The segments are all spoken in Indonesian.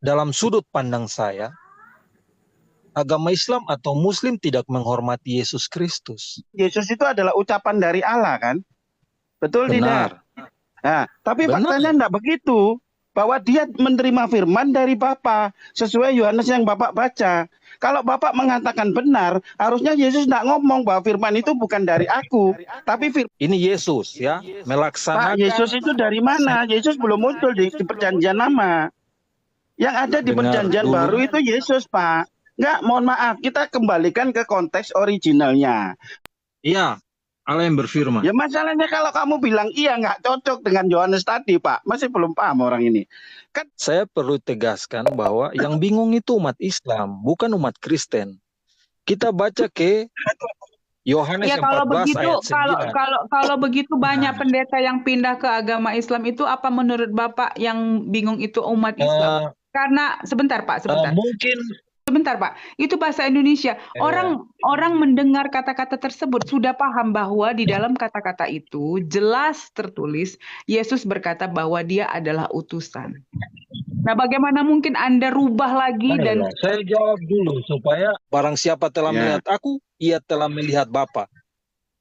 dalam sudut pandang saya, agama Islam atau Muslim tidak menghormati Yesus Kristus. Yesus itu adalah ucapan dari Allah kan? Betul tidak? Benar. Nah, tapi Benar. faktanya enggak begitu. Bahwa dia menerima firman dari Bapa sesuai Yohanes yang Bapak baca. Kalau Bapak mengatakan benar, harusnya Yesus enggak ngomong bahwa firman itu bukan dari aku, tapi Ini Yesus ya, Pak, melaksanakan. Yesus itu dari mana? Yesus belum muncul di perjanjian lama. Yang ada di Dengar perjanjian dulu. baru itu Yesus, Pak. Enggak, mohon maaf, kita kembalikan ke konteks originalnya. Iya, Allah yang berfirman. Ya masalahnya kalau kamu bilang iya nggak cocok dengan Yohanes tadi, Pak. Masih belum paham orang ini. Kan Saya perlu tegaskan bahwa yang bingung itu umat Islam, bukan umat Kristen. Kita baca ke Yohanes Ya kalau 14 begitu, ayat 9. kalau begitu banyak Nah. pendeta yang pindah ke agama Islam itu apa menurut Bapak yang bingung itu umat Islam? Karena sebentar Pak, sebentar. Sebentar Pak, itu bahasa Indonesia. Orang mendengar kata-kata tersebut sudah paham bahwa di dalam kata-kata itu jelas tertulis Yesus berkata bahwa dia adalah utusan. Nah, bagaimana mungkin Anda rubah lagi dan Saya jawab dulu supaya barang siapa telah Ya. melihat aku, ia telah melihat Bapa.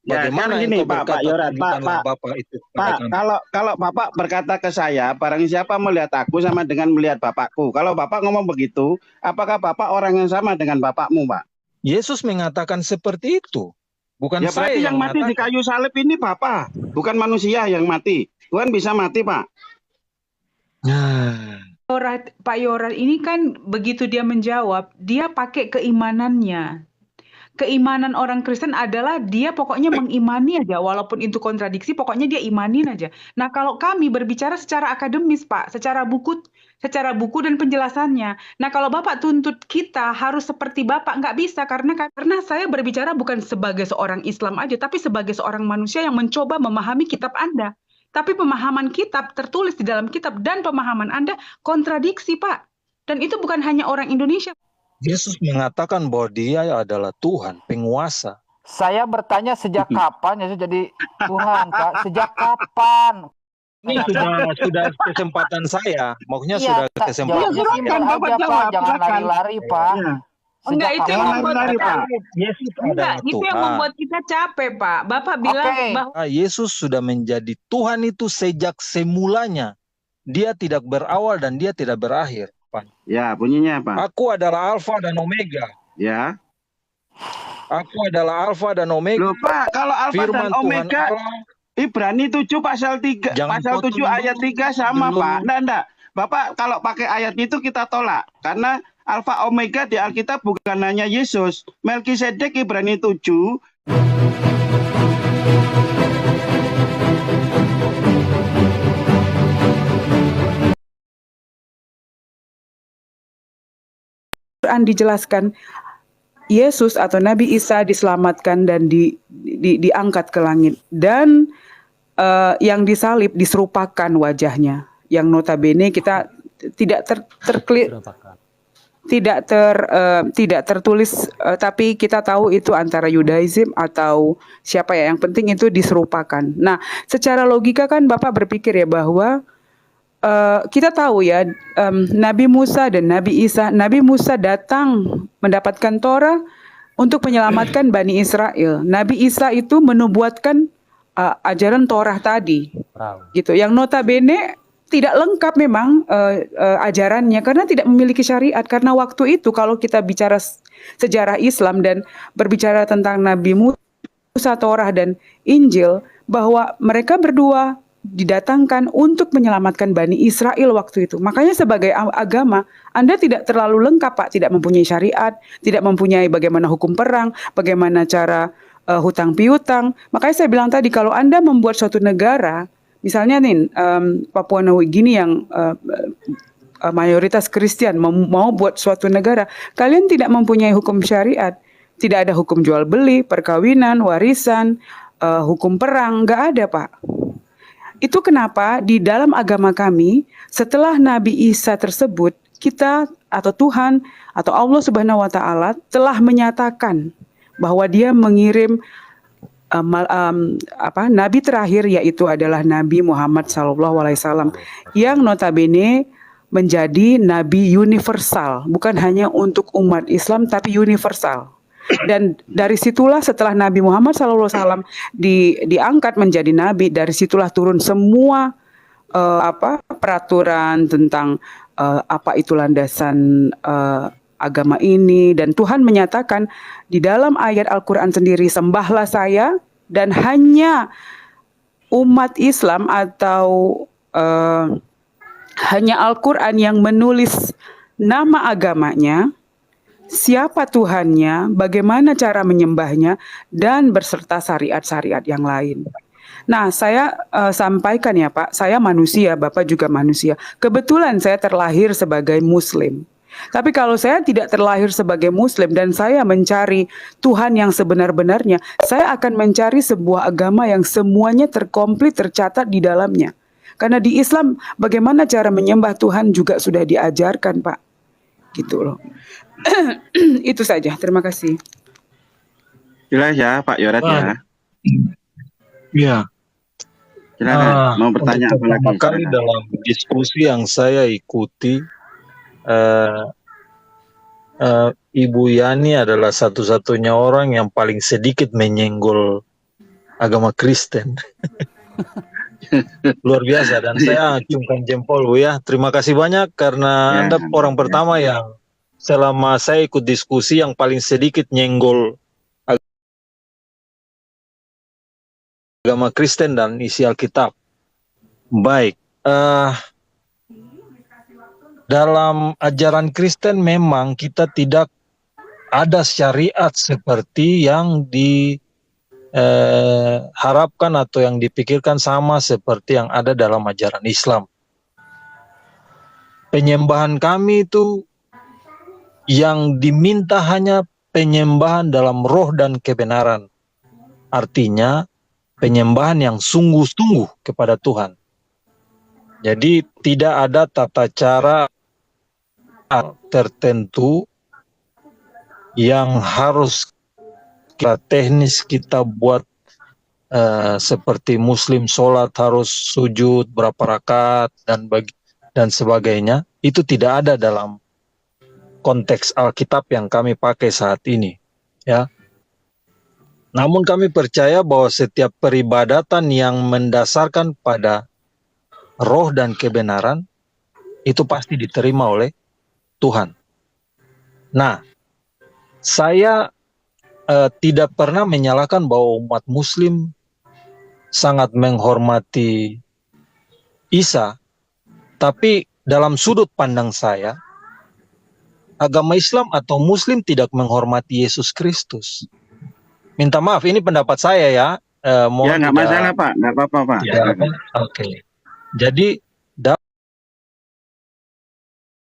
Ya, Bagaimana kan gini, engkau Pak berkata Yorat, tunjukkanlah Pak, Bapa itu kepada Pak, kami? kalau Bapak berkata ke saya, barang siapa melihat aku sama dengan melihat Bapakku. Kalau Bapak ngomong begitu, apakah Bapak orang yang sama dengan Bapakmu, Pak? Yesus mengatakan seperti itu. Bukan Ya saya berarti yang mati di mengatakan. kayu salib ini Bapak, bukan manusia yang mati. Tuhan bisa mati, Pak. Nah, Pak Yorat ini kan begitu dia menjawab, dia pakai keimanannya. Keimanan orang Kristen adalah dia pokoknya mengimani aja, walaupun itu kontradiksi, pokoknya dia imanin aja. Nah, kalau kami berbicara secara akademis, Pak, secara buku dan penjelasannya. Nah, kalau Bapak tuntut kita harus seperti Bapak, nggak bisa karena saya berbicara bukan sebagai seorang Islam aja, tapi sebagai seorang manusia yang mencoba memahami kitab Anda. Tapi pemahaman kitab tertulis di dalam kitab dan pemahaman Anda kontradiksi, Pak. Dan itu bukan hanya orang Indonesia. Yesus mengatakan bahwa dia adalah Tuhan, penguasa. Saya bertanya sejak kapan Yesus jadi Tuhan, Pak? Sejak kapan? Ini sudah kesempatan saya. Maksudnya Iya, sudah Kak, kesempatan jawabnya Silakan, simpel Bapak aja, Pak. jawab, Jangan silakan. lari-lari, Pak. Ya. Enggak, itu yang kapan? membuat Lari, kita Pak. Yesus Enggak, adalah itu yang Tuhan. membuat kita capek, Pak. Bapak bilang Oke. bahwa Yesus sudah menjadi Tuhan itu sejak semulanya. Dia tidak berawal dan dia tidak berakhir. Ya, bunyinya apa? Aku adalah Alfa dan Omega. Ya. Aku adalah Alfa dan Omega. Loh, Pak, kalau Alfa Firman dan Tuhan Omega Allah. Ibrani 7 pasal 3, Jangan pasal 7 potong ayat dulu, 3 sama, dulu. Pak. Enggak. Bapak kalau pakai ayat itu kita tolak karena Alfa Omega di Alkitab bukan hanya Yesus. Melkisedek Ibrani 7 Quran dijelaskan Yesus atau Nabi Isa diselamatkan dan diangkat ke langit dan yang disalib diserupakan wajahnya yang notabene kita tidak tertulis tapi kita tahu itu antara Yudaism atau siapa ya, yang penting itu diserupakan. Nah, secara logika kan Bapak berpikir ya bahwa kita tahu ya Nabi Musa dan Nabi Isa. Nabi Musa datang mendapatkan Torah untuk menyelamatkan Bani Israel. Nabi Isa itu menubuatkan ajaran Torah tadi, gitu. Yang notabene tidak lengkap memang ajarannya karena tidak memiliki syariat. Karena waktu itu kalau kita bicara sejarah Islam dan berbicara tentang Nabi Musa, Torah dan Injil, bahwa mereka berdua didatangkan untuk menyelamatkan Bani Israel waktu itu. Makanya sebagai agama, Anda tidak terlalu lengkap, Pak. Tidak mempunyai syariat, tidak mempunyai bagaimana hukum perang, bagaimana cara hutang piutang. Makanya saya bilang tadi, kalau Anda membuat suatu negara, misalnya nih Papua New Guinea yang mayoritas Kristen mau buat suatu negara, kalian tidak mempunyai hukum syariat, tidak ada hukum jual beli, perkawinan, warisan, hukum perang, nggak ada, Pak. Itu kenapa di dalam agama kami setelah Nabi Isa tersebut, kita atau Tuhan atau Allah Subhanahu wa taala telah menyatakan bahwa dia mengirim nabi terakhir, yaitu adalah Nabi Muhammad SAW, yang notabene menjadi nabi universal, bukan hanya untuk umat Islam tapi universal. Dan dari situlah setelah Nabi Muhammad SAW diangkat menjadi nabi, dari situlah turun semua peraturan tentang apa itu landasan agama ini, dan Tuhan menyatakan di dalam ayat Al-Quran sendiri, sembahlah saya dan hanya umat Islam atau hanya Al-Quran yang menulis nama agamanya, siapa Tuhannya, bagaimana cara menyembahnya, dan berserta syariat-syariat yang lain. Nah, saya sampaikan ya Pak, saya manusia, Bapak juga manusia. Kebetulan saya terlahir sebagai Muslim. Tapi kalau saya tidak terlahir sebagai Muslim dan saya mencari Tuhan yang sebenar-benarnya, saya akan mencari sebuah agama yang semuanya terkomplit, tercatat di dalamnya. Karena di Islam, bagaimana cara menyembah Tuhan juga sudah diajarkan, Pak. Gitu loh. Itu saja, terima kasih. Jelas ya Pak Yorat ya. Ya. Silakan, mau bertanya apa lagi? Pertama kali dalam diskusi yang saya ikuti, Ibu Yani adalah satu-satunya orang yang paling sedikit menyenggol agama Kristen. Luar biasa, dan saya ciumkan jempol Bu ya. Terima kasih banyak karena Anda orang pertama yang selama saya ikut diskusi yang paling sedikit nyenggol agama Kristen dan isi Alkitab. Baik, dalam ajaran Kristen memang kita tidak ada syariat seperti yang diharapkan atau yang dipikirkan sama seperti yang ada dalam ajaran Islam. Penyembahan kami itu yang diminta hanya penyembahan dalam roh dan kebenaran. Artinya penyembahan yang sungguh-sungguh kepada Tuhan. Jadi tidak ada tata cara tertentu yang harus kita teknis kita buat seperti Muslim sholat harus sujud berapa rakaat dan sebagainya. Itu tidak ada dalam konteks Alkitab yang kami pakai saat ini, ya. Namun kami percaya bahwa setiap peribadatan yang mendasarkan pada roh dan kebenaran itu pasti diterima oleh Tuhan. Nah, saya tidak pernah menyalahkan bahwa umat Muslim sangat menghormati Isa, tapi dalam sudut pandang saya, agama Islam atau Muslim tidak menghormati Yesus Kristus. Minta maaf, ini pendapat saya ya. Ya nggak masalah Pak, nggak apa-apa Pak. Oke. Jadi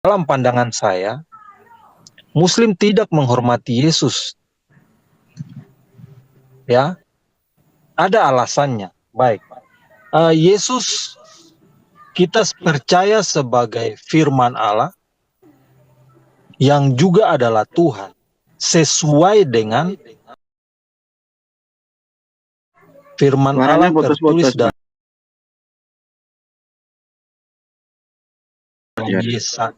dalam pandangan saya, Muslim tidak menghormati Yesus. Ya, ada alasannya. Baik, Yesus kita percaya sebagai firman Allah yang juga adalah Tuhan, sesuai dengan firman Allah tertulis dalam Yesaya.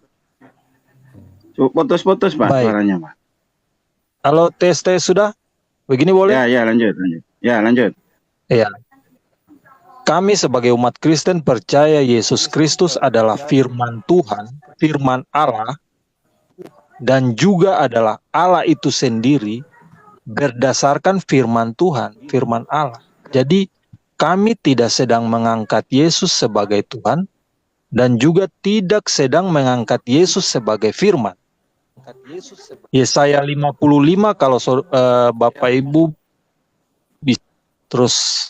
Putus-putus Pak suaranya Pak. Halo, tes sudah? Begini boleh? Ya lanjut. Ya lanjut. Ya. Kami sebagai umat Kristen percaya Yesus Kristus adalah firman Tuhan, firman Allah, dan juga adalah Allah itu sendiri berdasarkan firman Tuhan, firman Allah. Jadi kami tidak sedang mengangkat Yesus sebagai Tuhan dan juga tidak sedang mengangkat Yesus sebagai firman. Yesaya 55 kalau Bapak Ibu terus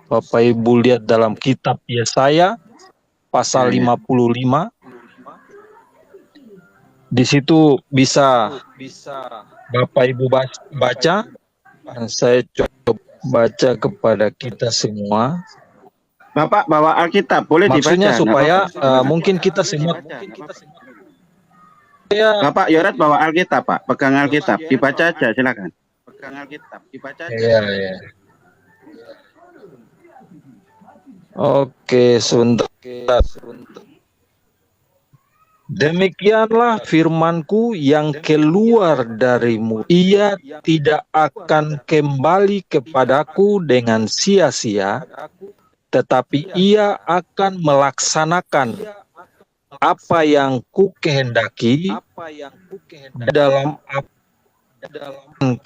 Bapak Ibu lihat dalam kitab Yesaya pasal 55, di situ bisa Bapak Ibu baca, dan saya coba baca kepada kita semua. Bapak bawa Alkitab, boleh dibaca. Maksudnya supaya mungkin kita semua. Bapak Yorat bawa Alkitab Pak, pegang Alkitab, dibaca aja silakan. Pegang Alkitab, dibaca aja. Iya. Oke, sebentar. Demikianlah firmanku yang keluar darimu. Ia tidak akan kembali kepadaku dengan sia-sia, tetapi ia akan melaksanakan apa yang kukehendaki dalam apa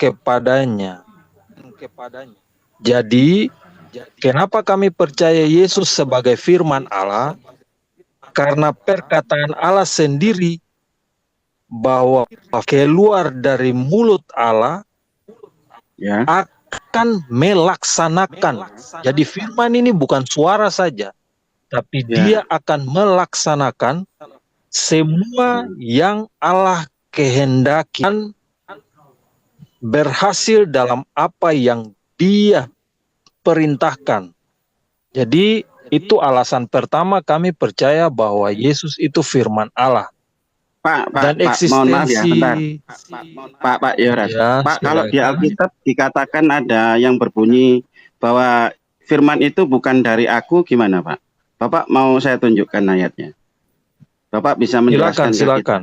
kepadanya. Jadi, kenapa kami percaya Yesus sebagai firman Allah? Karena perkataan Allah sendiri bahwa keluar dari mulut Allah Ya. akan melaksanakan. Jadi firman ini bukan suara saja, tapi Ya. dia akan melaksanakan semua yang Allah kehendaki dan berhasil dalam apa yang dia perintahkan. Jadi itu alasan pertama kami percaya bahwa Yesus itu firman Allah. Pak, Dan mohon maaf ya, eksistensi bentar. Pak Yoras. Ya, Pak, kalau di silakan. Alkitab dikatakan ada yang berbunyi bahwa firman itu bukan dari aku, gimana Pak? Bapak mau saya tunjukkan ayatnya. Bapak bisa menjelaskan ke kita. Silakan.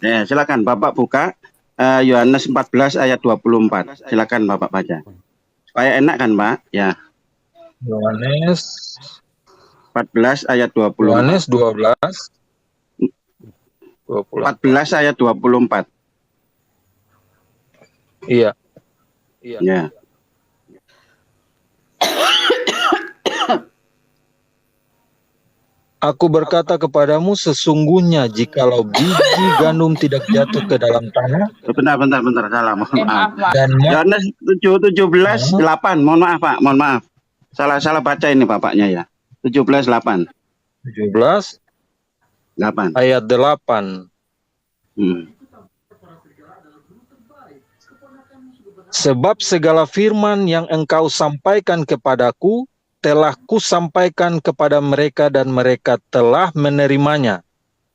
Ya, silakan Bapak buka Yohanes 14 ayat 24. Silakan Bapak baca. Supaya enak kan Pak? Ya. Yohanes 14 ayat 24. Yohanes 12 20. 14 ayat 24. Iya. Ya. Aku berkata kepadamu, sesungguhnya jikalau biji gandum tidak jatuh ke dalam tanah Bentar, salah, mohon maaf. dan Yohanes 17 8. Mohon maaf Pak, mohon maaf. Salah baca ini Bapaknya ya. 17 8. 17 8. ayat 8. Sebab segala firman yang engkau sampaikan kepadaku telah kusampaikan kepada mereka dan mereka telah menerimanya.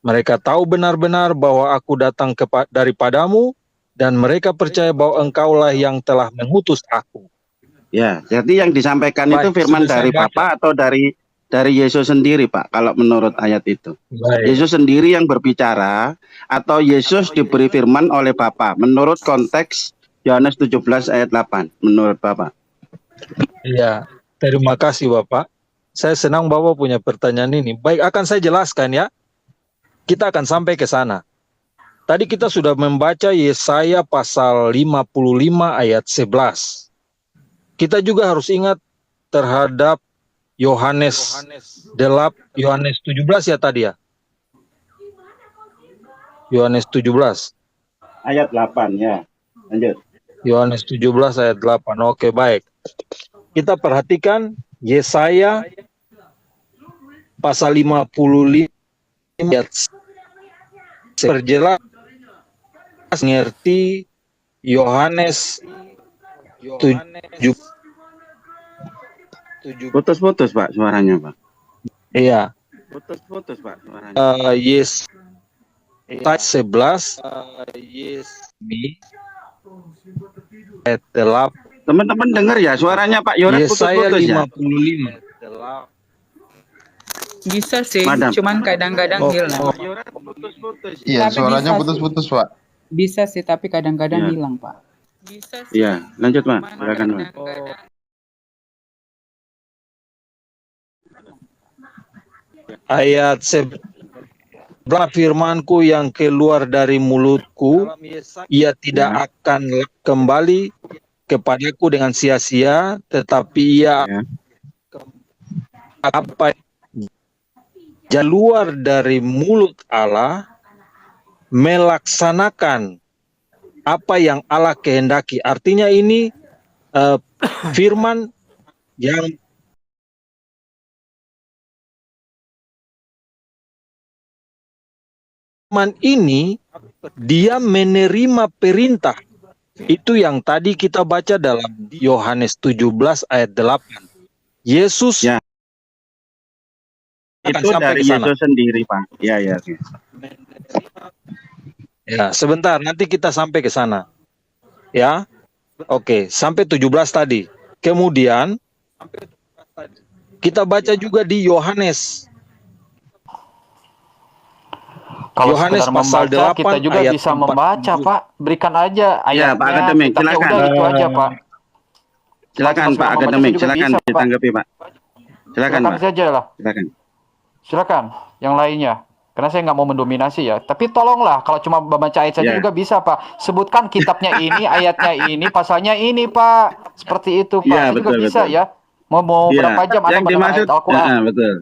Mereka tahu benar-benar bahwa aku datang daripadamu dan mereka percaya bahwa engkaulah yang telah mengutus aku. Ya, jadi yang disampaikan itu firman dari Bapa atau dari Yesus sendiri, Pak, kalau menurut ayat itu. Baik. Yesus sendiri yang berbicara atau Yesus diberi firman oleh Bapa menurut konteks Yohanes 17 ayat 8 menurut Bapak. Iya, terima kasih Bapak. Saya senang Bapak punya pertanyaan ini. Baik, akan saya jelaskan ya. Kita akan sampai ke sana. Tadi kita sudah membaca Yesaya pasal 55 ayat 11. Kita juga harus ingat terhadap Yohanes 17 ya tadi ya. Yohanes 17. Ayat 8 ya. Lanjut. Yohanes 17 ayat 8. Oke, baik. Kita perhatikan Yesaya pasal 55 ayat perjelas ngerti Yohanes 7. Putus-putus Pak suaranya Pak. Iya. Putus-putus Pak suaranya. Yes. Ayat 11 ayat 8. Teman-teman dengar ya suaranya Pak Yohanes Yesaya putus-putus ya. 55. Bisa sih, Madam. cuman kadang-kadang hilang. Pak Yohanes putus-putus. Iya, Tapi suaranya bisa putus-putus, Pak. Bisa sih, tapi kadang-kadang Ya. hilang, Pak. Bisa sih. Iya, lanjut Pak. Silakan Pak. Ayat 11. Firmanku yang keluar dari mulutku, ia tidak akan kembali kepadaku dengan sia-sia, tetapi ia Ya. apa keluar dari mulut Allah melaksanakan apa yang Allah kehendaki. Artinya ini firman yang firman ini dia menerima perintah. Itu yang tadi kita baca dalam Yohanes 17 ayat 8. Yesus Ya. akan Itu sampai dari ke sana. Yesus sendiri Pak. Iya, iya. Ya, sebentar nanti kita sampai ke sana. Ya. Oke, sampai 17 tadi. Kemudian kita baca juga di Yohanes Kalau Yohanes sekedar pasal membaca, kita 8 juga ayat bisa membaca, 47. Pak. Berikan aja Ya, Pak ayatnya, Akademik, kitabnya, silakan. udah gitu aja, Pak. Kalau Silakan cuma Pak sekedar membaca Akademik, juga silakan bisa, Pak. ditanggapi Pak. Silakan Silakan Pak, saja lah. silakan. Silakan yang lainnya. Karena saya nggak mau mendominasi ya. Tapi tolonglah, kalau cuma membaca ayat saja Ya, juga bisa, Pak. Sebutkan kitabnya ini, ayatnya ini, pasalnya ini, Pak. Seperti itu, Pak. iya Saya juga betul bisa betul. ya. Mau Iya, berapa jam Anda yang mendengar dimaksud, ayat Al-Quran? betul.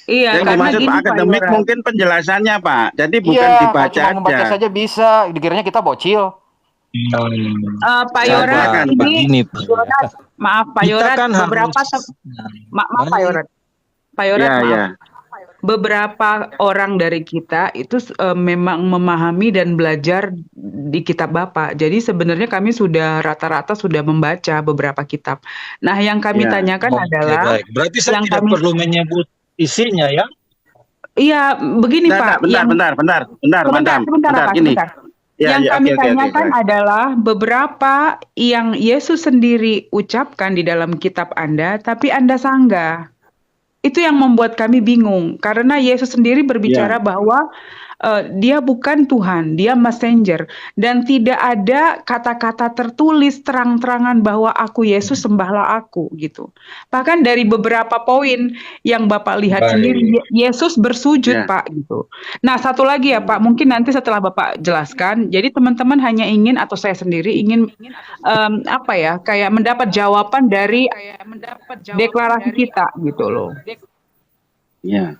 Iya, Yang karena dimaksud gini Pak Pak Akademik Yorat. mungkin penjelasannya Pak. Jadi bukan Iya, kalau dibaca cuma membaca aja. saja bisa. Dikiranya kita bocil. Pak Ya, Yorat, silakan Pak. Begini, Pak. Yorat, maaf Pak Kita Yorat, kan beberapa harus maaf Pak baik. Yorat. Pak Yorat, Ya, maaf. ya. Beberapa orang dari kita itu memang memahami dan belajar di kitab Bapak. Jadi sebenarnya kami sudah rata-rata sudah membaca beberapa kitab. Nah, yang kami Ya. tanyakan Oke, adalah baik. Berarti saya yang tidak kami perlu menyebut isinya ya. iya begini Pak, yang Bentar, sebentar, bentar, Pak, gini. sebentar. Ya, Yang ya, kami oke, tanyakan silakan. adalah beberapa yang Yesus sendiri ucapkan di dalam kitab Anda, tapi Anda sanggah. Itu yang membuat kami bingung, karena Yesus sendiri berbicara Ya, bahwa dia bukan Tuhan, dia messenger, dan tidak ada kata-kata tertulis terang-terangan bahwa aku Yesus, sembahlah aku gitu. Bahkan dari beberapa poin yang Bapak lihat sendiri, Baik. Yesus bersujud ya, Pak gitu. Nah, satu lagi ya Pak, mungkin nanti setelah Bapak jelaskan, jadi teman-teman hanya ingin atau saya sendiri ingin apa ya, kayak mendapat jawaban dari deklarasi kita gitu loh. ya.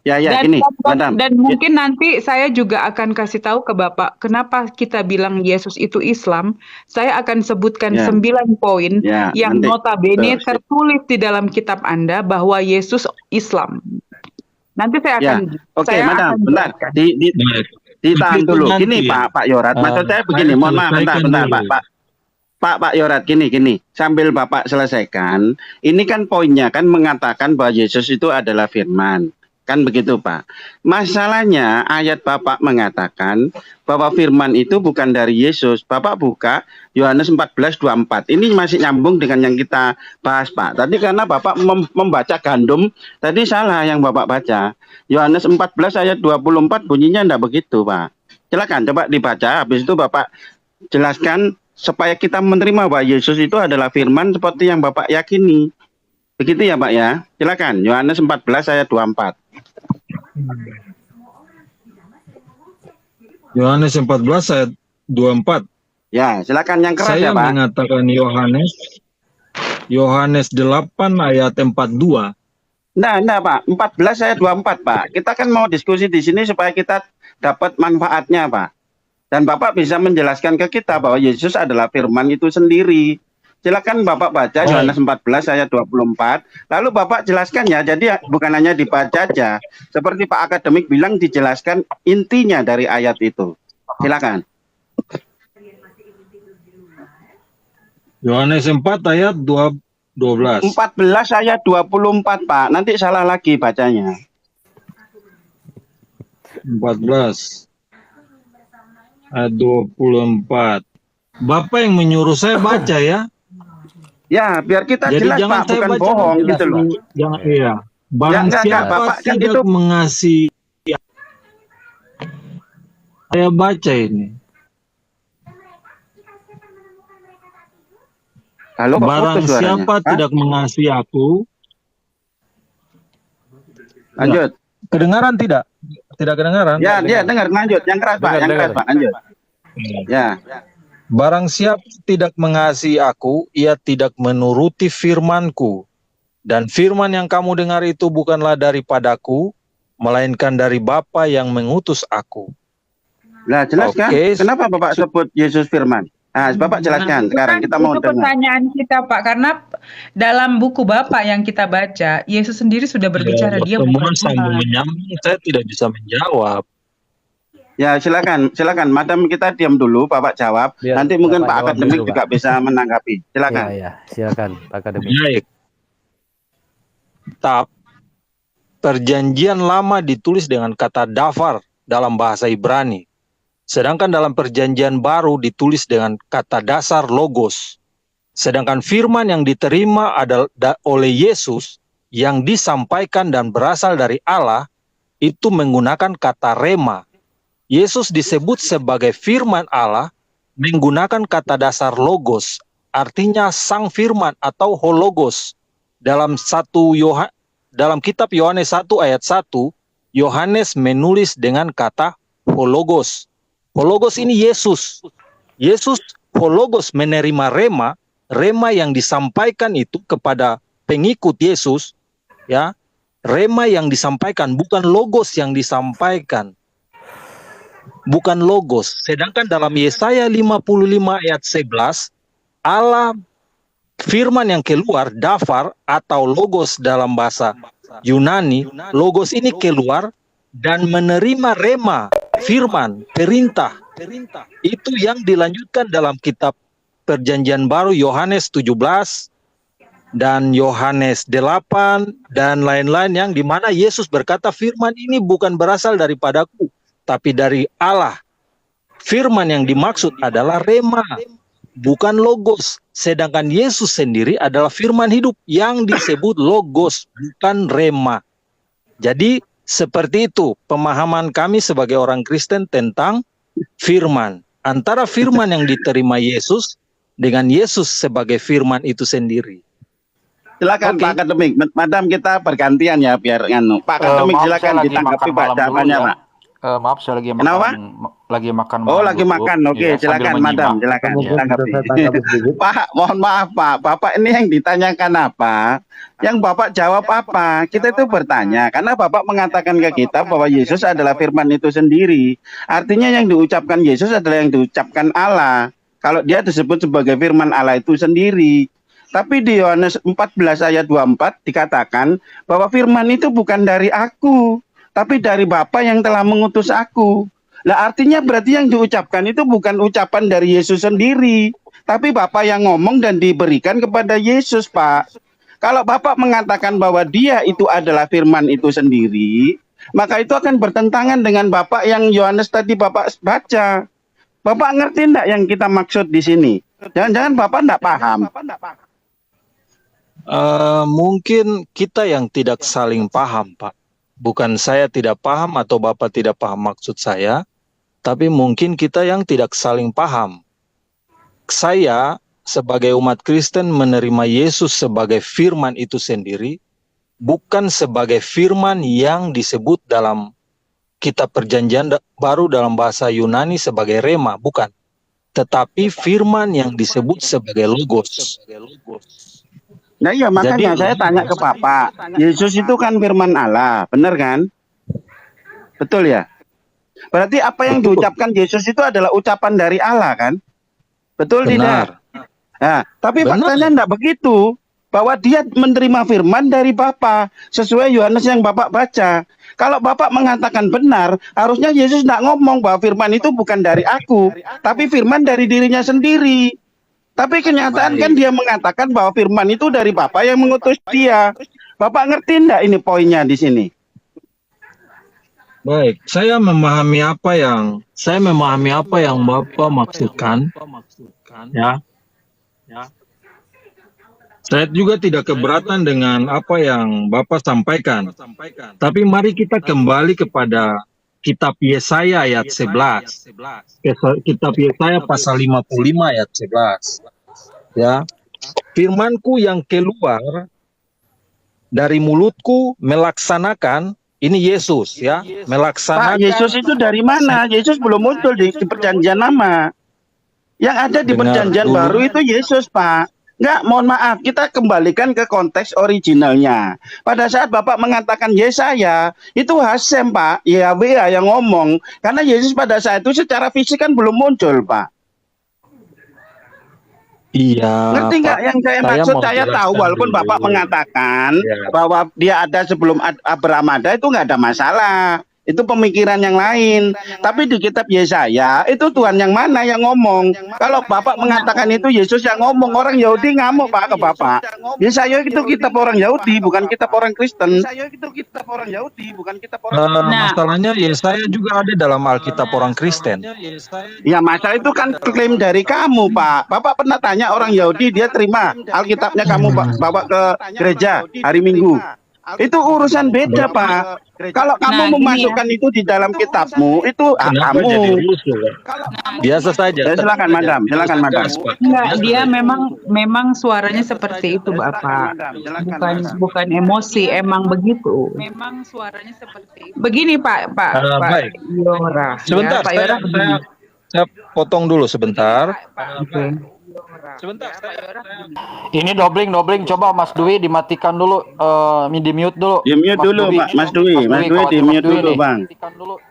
Ya, Dan, gini, Madam. dan mungkin nanti saya juga akan kasih tahu ke Bapak kenapa kita bilang Yesus itu Islam. Saya akan sebutkan Ya, 9 poin ya, yang nanti. notabene Betul. tertulis di dalam kitab Anda bahwa Yesus Islam. Nanti saya Ya, akan oke, Madam, akan bentar. jelaskan. Baik. Ditahan Itu dulu. nanti Gini, ya. Pak Yorat. Maksud saya begini, Saya mohon maaf, bentar, selesaikan dulu. Pak Yorat, gini. Sambil Bapak selesaikan, ini kan poinnya kan mengatakan bahwa Yesus itu adalah firman. Kan begitu, Pak. Masalahnya ayat Bapak mengatakan bahwa firman itu bukan dari Yesus. Bapak buka Yohanes 14:24. Ini masih nyambung dengan yang kita bahas, Pak. Tadi karena Bapak membaca gandum, tadi salah yang Bapak baca. Yohanes 14 ayat 24 bunyinya enggak begitu, Pak. Silakan coba dibaca, habis itu Bapak jelaskan supaya kita menerima bahwa Yesus itu adalah firman seperti yang Bapak yakini. Begitu ya, Pak ya. Silakan Yohanes 14 ayat 24. Yohanes 14 ayat 24. Ya, silakan yang keras Saya ya, Pak. mengatakan Yohanes 8 ayat 42. Nah, Pak. 14 ayat 24, Pak. Kita kan mau diskusi di sini supaya kita dapat manfaatnya, Pak. Dan Bapak bisa menjelaskan ke kita bahwa Yesus adalah firman itu sendiri. Silakan Bapak baca Yohanes 14 ayat 24. Lalu Bapak jelaskan ya. Jadi bukan hanya dibaca aja. Seperti Pak Akademik bilang, dijelaskan intinya dari ayat itu. Silakan. Yohanes 4 ayat 12. 14 ayat 24, Pak. Nanti salah lagi bacanya. 14 ayat 24. Bapak yang menyuruh saya baca ya. Ya, biar kita Jadi jelas, jangan Pak, saya bukan baca bohong jelas gitu loh. dulu. Jangan iya. Barang enggak, siapa Bapak kan tidak itu mengasihi, saya baca ini. Halo, kok Barang putus suaranya? siapa Hah? tidak mengasihi aku, Lanjut. kedengaran tidak? Tidak kedengaran? Ya, dia dengar, lanjut. Yang keras, Pak. Yang keras, Pak. Lanjut. Ya. Barang siapa tidak mengasihi aku, ia tidak menuruti firmanku. Dan firman yang kamu dengar itu bukanlah daripadaku, melainkan dari Bapa yang mengutus aku. Nah, jelaskan. Oke. Kenapa Bapak sebut Yesus firman? Nah, Bapak jelaskan sekarang. Kita mau itu dengar. pertanyaan kita Pak, karena dalam buku Bapak yang kita baca, Yesus sendiri sudah berbicara dia bukan Teman sambung Tuhan. menyambung, saya tidak bisa menjawab. Ya, silakan. Madam, kita diam dulu, Bapak jawab. Biar Nanti mungkin Bapak Pak jawab Akademik dulu, juga bisa menanggapi. Silakan. Iya, silakan Pak Akademik. Baik. Perjanjian lama ditulis dengan kata dafar dalam bahasa Ibrani. Sedangkan dalam perjanjian baru ditulis dengan kata dasar logos. Sedangkan firman yang diterima adalah oleh Yesus yang disampaikan dan berasal dari Allah itu menggunakan kata rema Yesus disebut sebagai firman Allah menggunakan kata dasar logos, artinya sang firman atau hologos. Dalam dalam kitab Yohanes 1 ayat 1, Yohanes menulis dengan kata hologos. Hologos ini Yesus. Yesus hologos menerima rema yang disampaikan itu kepada pengikut Yesus, ya. Rema yang disampaikan, bukan logos yang disampaikan. Bukan logos. Sedangkan dalam Yesaya 55 ayat 11, Allah firman yang keluar, dafar atau logos dalam bahasa Yunani, logos ini keluar dan menerima rema, firman, perintah. Itu yang dilanjutkan dalam kitab Perjanjian Baru Yohanes 17 dan Yohanes 8 dan lain-lain, yang dimana Yesus berkata firman ini bukan berasal daripadaku, tapi dari Allah. Firman yang dimaksud adalah rema, bukan logos. Sedangkan Yesus sendiri adalah firman hidup yang disebut logos, bukan rema. Jadi seperti itu pemahaman kami sebagai orang Kristen tentang firman. Antara firman yang diterima Yesus dengan Yesus sebagai firman itu sendiri. Silakan Pak Akademik, Madam, kita bergantian ya biar nganu. Pak Akademik silakan ditanggapi Pak jawabannya Pak. Maaf, saya lagi makan. Kenapa? Lagi makan. Oh, lagi makan. Oke, Ya, silakan Madam, silakan ditanggapi. Pak, mohon maaf Pak. Bapak ini yang ditanyakan apa? Yang Bapak jawab apa? Kita itu bertanya karena Bapak mengatakan ke kita bahwa Yesus adalah firman itu sendiri. Artinya yang diucapkan Yesus adalah yang diucapkan Allah. Kalau dia disebut sebagai firman Allah itu sendiri. Tapi di Yohanes 14 ayat 24 dikatakan bahwa firman itu bukan dari aku, tapi dari Bapa yang telah mengutus aku. Lah artinya berarti yang diucapkan itu bukan ucapan dari Yesus sendiri, tapi Bapa yang ngomong dan diberikan kepada Yesus, Pak. Kalau Bapak mengatakan bahwa dia itu adalah firman itu sendiri, maka itu akan bertentangan dengan Bapak yang Yohanes tadi Bapak baca. Bapak ngerti enggak yang kita maksud di sini? Jangan-jangan Bapak enggak paham. Mungkin kita yang tidak saling paham, Pak. Bukan saya tidak paham atau Bapak tidak paham maksud saya, tapi mungkin kita yang tidak saling paham. Saya sebagai umat Kristen menerima Yesus sebagai firman itu sendiri, bukan sebagai firman yang disebut dalam kitab Perjanjian Baru dalam bahasa Yunani sebagai rema, bukan. Tetapi firman yang disebut sebagai logos. Nah iya, makanya saya tanya ke Bapak, Yesus itu kan firman Allah, benar kan? Betul ya? Berarti apa yang diucapkan Yesus itu adalah ucapan dari Allah kan? Betul tidak? Nah, tapi faktanya enggak begitu, bahwa dia menerima firman dari Bapa, sesuai Yohanes yang Bapak baca. Kalau Bapak mengatakan benar, harusnya Yesus enggak ngomong bahwa firman itu bukan dari aku, tapi firman dari dirinya sendiri. Tapi kenyataan kan dia mengatakan bahwa firman itu dari Bapa yang mengutus dia. Bapak ngerti enggak ini poinnya di sini? Baik, saya memahami apa yang Bapak maksudkan. Ya. Saya juga tidak keberatan dengan apa yang Bapak sampaikan. Tapi mari kita kembali kepada kitab Yesaya ayat 11. Kitab Yesaya pasal 55 ayat 11. Ya. Firmanku yang keluar dari mulutku melaksanakan, ini Yesus ya, melaksanakan. Pak, Yesus itu dari mana? Yesus belum muncul di Perjanjian Lama. Yang ada di Perjanjian Baru itu Yesus, Pak. Enggak, mohon maaf, kita kembalikan ke konteks originalnya. Pada saat Bapak mengatakan Yesaya, itu Hasem, Pak, Yahweh yang ngomong. Karena Yesus pada saat itu secara fisik kan belum muncul, Pak. Iya. Ngerti nggak yang saya maksud? Saya tahu walaupun dulu. Bapak mengatakan bahwa dia ada sebelum Abraham ada, itu nggak ada masalah. Itu pemikiran yang lain. Tapi di kitab Yesaya itu Tuhan yang mana yang ngomong? Kalau Bapak mengatakan itu Yesus yang ngomong, orang Yahudi ngamuk Pak ke Bapak. Yesaya itu kitab orang Yahudi, bukan kitab orang Kristen. Masalahnya Yesaya juga ada dalam Alkitab orang Kristen. Ya masalah itu kan klaim dari kamu Pak. Bapak pernah tanya orang Yahudi, dia terima Alkitabnya kamu bawa ke gereja hari Minggu. Itu urusan beda, Berarti Pak. Kalau kamu Nah, gini ya. memasukkan itu di dalam kitabmu, itu hak kenapa kamu. jadi rusuh, Pak? Biasa saja. Ya, silakan, tenang Madam. saja. Silakan, Biasa Madam. gas, Pak. Enggak, Biasa dia saja. memang suaranya seperti itu, Bapak. Bukan emosi, emang begitu. Memang suaranya seperti itu. Begini, Pak Baik. Yora. Sebentar, Ya, Pak Yora begini. saya potong dulu sebentar. Oke. Sebentar, Ini dobling. Coba Mas Dwi dimatikan dulu, di mute dulu. Di mute dulu, Pak. Mas Dwi. Mas Dwi di mute dulu, Bang.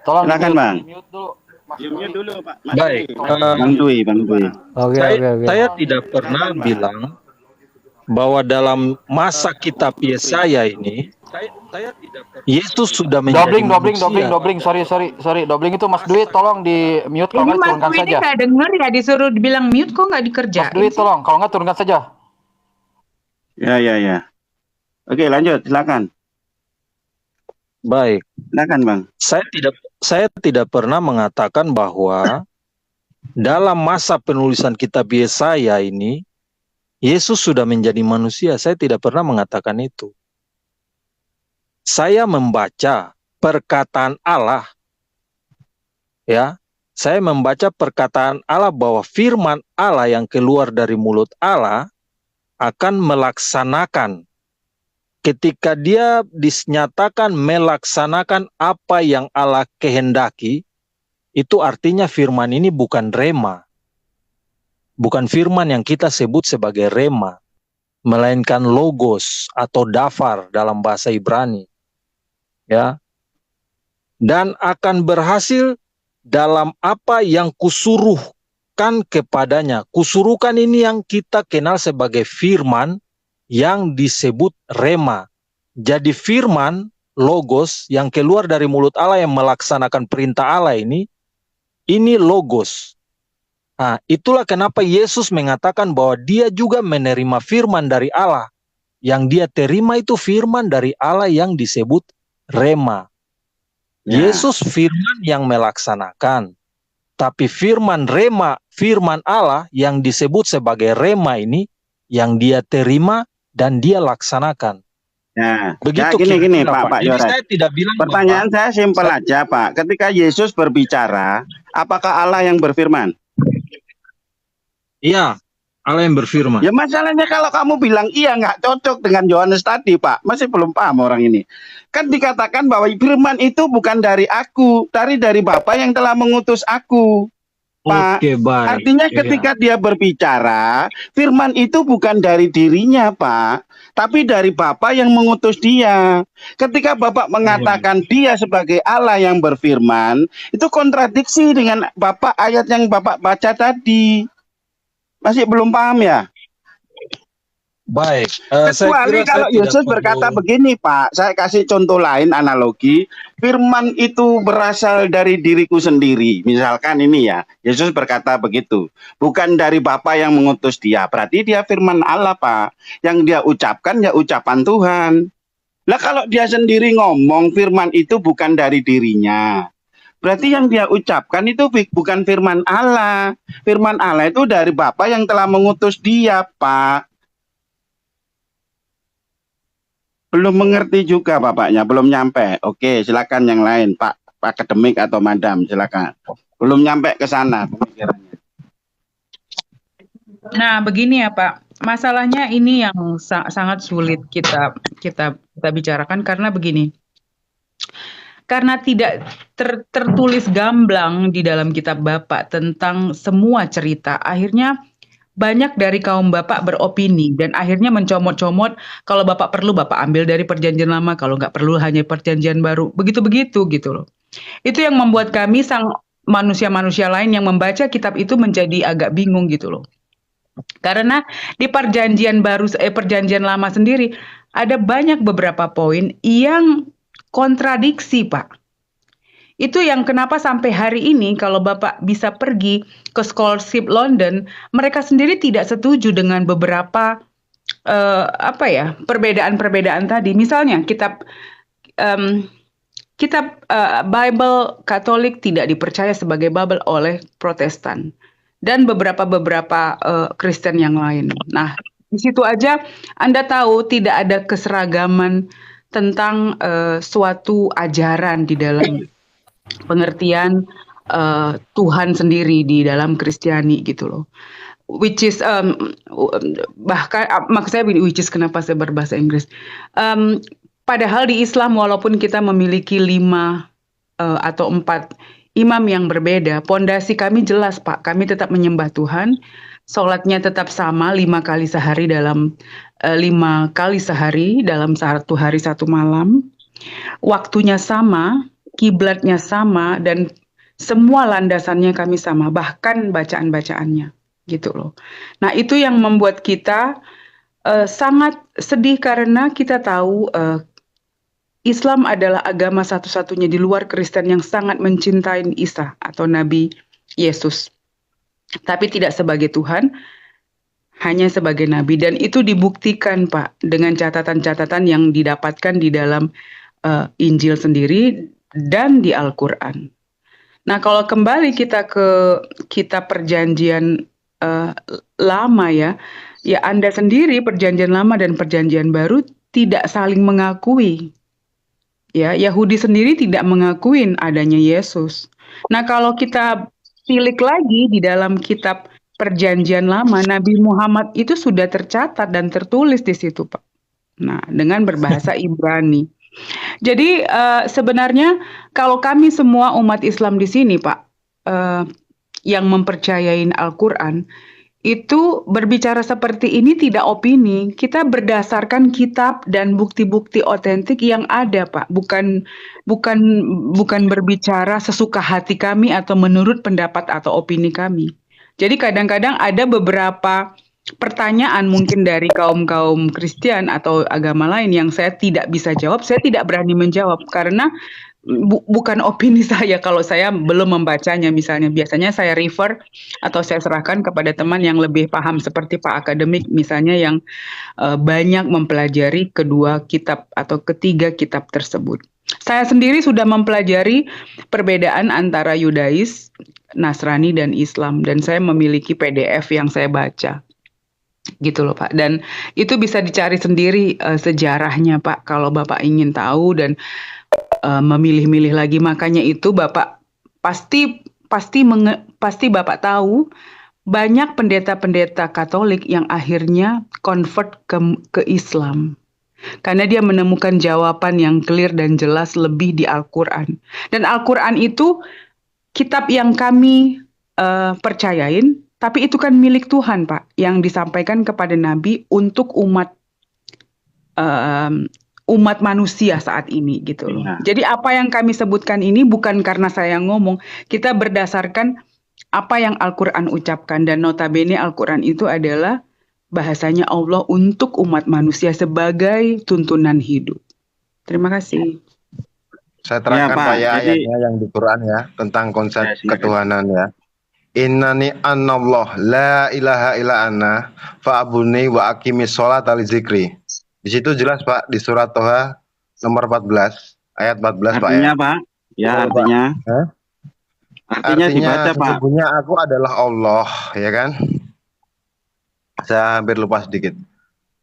Tolong Silakan, Bang. di mute dulu. Di mute dulu, Pak. Mas Baik. Dwi. Bang Dwi. Oke. Saya tidak pernah bilang bahwa dalam masa kitab Yesaya ini Yesus sudah menjadi manusia. Dobling. Sorry. Dobling itu Mas Dwi, tolong di mute, kalau Ini nggak Mas turunkan Dwi ini saja. nggak denger ya, disuruh dibilang mute kok nggak Mas dikerjain Dwi, sih? tolong, kalau nggak turunkan saja. Ya. Oke, lanjut. Silakan. Baik. Silakan, Bang. Saya tidak pernah mengatakan bahwa dalam masa penulisan kitab Yesaya ini Yesus sudah menjadi manusia. Saya tidak pernah mengatakan itu. Saya membaca perkataan Allah. Ya, saya membaca perkataan Allah bahwa firman Allah yang keluar dari mulut Allah akan melaksanakan. Ketika dia dinyatakan melaksanakan apa yang Allah kehendaki, itu artinya firman ini bukan rema. Bukan firman yang kita sebut sebagai rema, melainkan logos atau dafar dalam bahasa Ibrani. Ya. Dan akan berhasil dalam apa yang kusuruhkan kepadanya. Kusuruhkan ini yang kita kenal sebagai firman yang disebut rema. Jadi firman, logos yang keluar dari mulut Allah yang melaksanakan perintah Allah ini logos. Nah, itulah kenapa Yesus mengatakan bahwa dia juga menerima firman dari Allah. Yang dia terima itu firman dari Allah yang disebut rema. Ya. Yesus firman yang melaksanakan. Tapi firman rema, firman Allah yang disebut sebagai rema ini yang dia terima dan dia laksanakan. Nah, Begitu gini, kira-kira, Pak Jadi Yorat. saya tidak bilang Pertanyaan bahwa saya simpel aja, Pak. Ketika Yesus berbicara, apakah Allah yang berfirman? iya, Allah yang berfirman. Ya masalahnya kalau kamu bilang iya nggak cocok dengan Yohanes tadi, Pak. Masih belum paham orang ini. Kan dikatakan bahwa firman itu bukan dari aku, dari Bapa yang telah mengutus aku. Pak, Oke, baik. artinya Iya. ketika dia berbicara, firman itu bukan dari dirinya, Pak, tapi dari Bapa yang mengutus dia. Ketika Bapak mengatakan dia sebagai Allah yang berfirman, itu kontradiksi dengan Bapak ayat yang Bapak baca tadi. Masih belum paham ya? Baik. Kecuali kalau Yesus berkata begini, Pak, saya kasih contoh lain analogi, firman itu berasal dari diriku sendiri. Misalkan ini ya, Yesus berkata begitu, bukan dari Bapa yang mengutus dia. Berarti dia firman Allah, Pak. Yang dia ucapkan ya ucapan Tuhan. Lah kalau dia sendiri ngomong firman itu bukan dari dirinya, berarti yang dia ucapkan itu bukan firman Allah. Firman Allah itu dari Bapa yang telah mengutus dia, Pak. Belum mengerti juga Bapaknya, belum nyampe. Oke, silakan yang lain, Pak akademik atau Madam, silakan. Belum nyampe ke sana pemikirannya. Nah, begini ya Pak, masalahnya ini yang sangat sulit kita bicarakan karena begini. Karena tidak tertulis gamblang di dalam kitab Bapak tentang semua cerita, akhirnya banyak dari kaum Bapak beropini dan akhirnya mencomot-comot, kalau Bapak perlu Bapak ambil dari perjanjian lama, kalau nggak perlu hanya perjanjian baru, begitu-begitu gitu loh. Itu yang membuat kami sang manusia-manusia lain yang membaca kitab itu menjadi agak bingung gitu loh. Karena di perjanjian lama sendiri ada banyak beberapa poin yang kontradiksi, Pak. Itu yang kenapa sampai hari ini kalau Bapak bisa pergi ke Scholarship London, mereka sendiri tidak setuju dengan beberapa perbedaan-perbedaan tadi. Misalnya kitab Bible Katolik tidak dipercaya sebagai Bible oleh Protestan dan beberapa Kristen yang lain. Nah, di situ aja Anda tahu tidak ada keseragaman tentang suatu ajaran di dalam pengertian Tuhan sendiri di dalam Kristiani gitu loh. Which is bahkan maksud saya which is kenapa saya berbahasa Inggris. Padahal di Islam walaupun kita memiliki 5 atau 4 imam yang berbeda, pondasi kami jelas Pak. Kami tetap menyembah Tuhan, sholatnya tetap sama 5 kali sehari dalam 5 kali sehari dalam 1 hari 1 malam. Waktunya sama, kiblatnya sama, dan semua landasannya kami sama, bahkan bacaan-bacaannya gitu loh. Nah itu yang membuat kita sangat sedih karena kita tahu Islam adalah agama satu-satunya di luar Kristen yang sangat mencintai Isa atau Nabi Yesus. Tapi tidak sebagai Tuhan, hanya sebagai Nabi. Dan itu dibuktikan Pak dengan catatan-catatan yang didapatkan di dalam Injil sendiri dan di Al-Quran. Nah kalau kembali kita ke kitab perjanjian lama ya Anda sendiri perjanjian lama dan perjanjian baru tidak saling mengakui. Ya, Yahudi sendiri tidak mengakui adanya Yesus. Nah, kalau kita tilik lagi di dalam kitab perjanjian lama, Nabi Muhammad itu sudah tercatat dan tertulis di situ, Pak. Nah, dengan berbahasa Ibrani. Jadi sebenarnya kalau kami semua umat Islam di sini, Pak, yang mempercayai Al-Quran, itu berbicara seperti ini tidak opini. Kita berdasarkan kitab dan bukti-bukti otentik yang ada, Pak. Bukan berbicara sesuka hati kami atau menurut pendapat atau opini kami. Jadi kadang-kadang ada beberapa pertanyaan mungkin dari kaum-kaum Kristen atau agama lain yang saya tidak bisa jawab, saya tidak berani menjawab karena bukan opini saya kalau saya belum membacanya misalnya. Biasanya saya refer atau saya serahkan kepada teman yang lebih paham seperti Pak Akademik misalnya yang banyak mempelajari kedua kitab atau ketiga kitab tersebut. Saya sendiri sudah mempelajari perbedaan antara Yudais, Nasrani dan Islam dan saya memiliki PDF yang saya baca. Gitu loh Pak. Dan itu bisa dicari sendiri sejarahnya Pak kalau Bapak ingin tahu dan memilih-milih lagi. Makanya itu Bapak pasti Bapak tahu banyak pendeta-pendeta Katolik yang akhirnya convert ke Islam. Karena dia menemukan jawaban yang clear dan jelas lebih di Al-Quran. Dan Al-Quran itu kitab yang kami percayain, tapi itu kan milik Tuhan Pak, yang disampaikan kepada Nabi untuk umat manusia saat ini gitu loh. Ya. Jadi apa yang kami sebutkan ini bukan karena saya ngomong, kita berdasarkan apa yang Al-Quran ucapkan dan notabene Al-Quran itu adalah bahasanya Allah untuk umat manusia sebagai tuntunan hidup. Terima kasih. Saya terangkan Pak. Pak ya Jadi ayatnya yang di Quran ya tentang konsep Ya, silakan. ketuhanan ya. Innani anallah la ilaha illa ana fa'budni wa aqimis sholata li dzikri. Di situ jelas Pak di surat Toha nomor 14 ayat 14 Pak ya. Artinya Pak, ya Betul, Pak. artinya. Hah? Artinya dibaca Pak. Sesungguhnya aku adalah Allah, ya kan? Saya hampir lupa sedikit.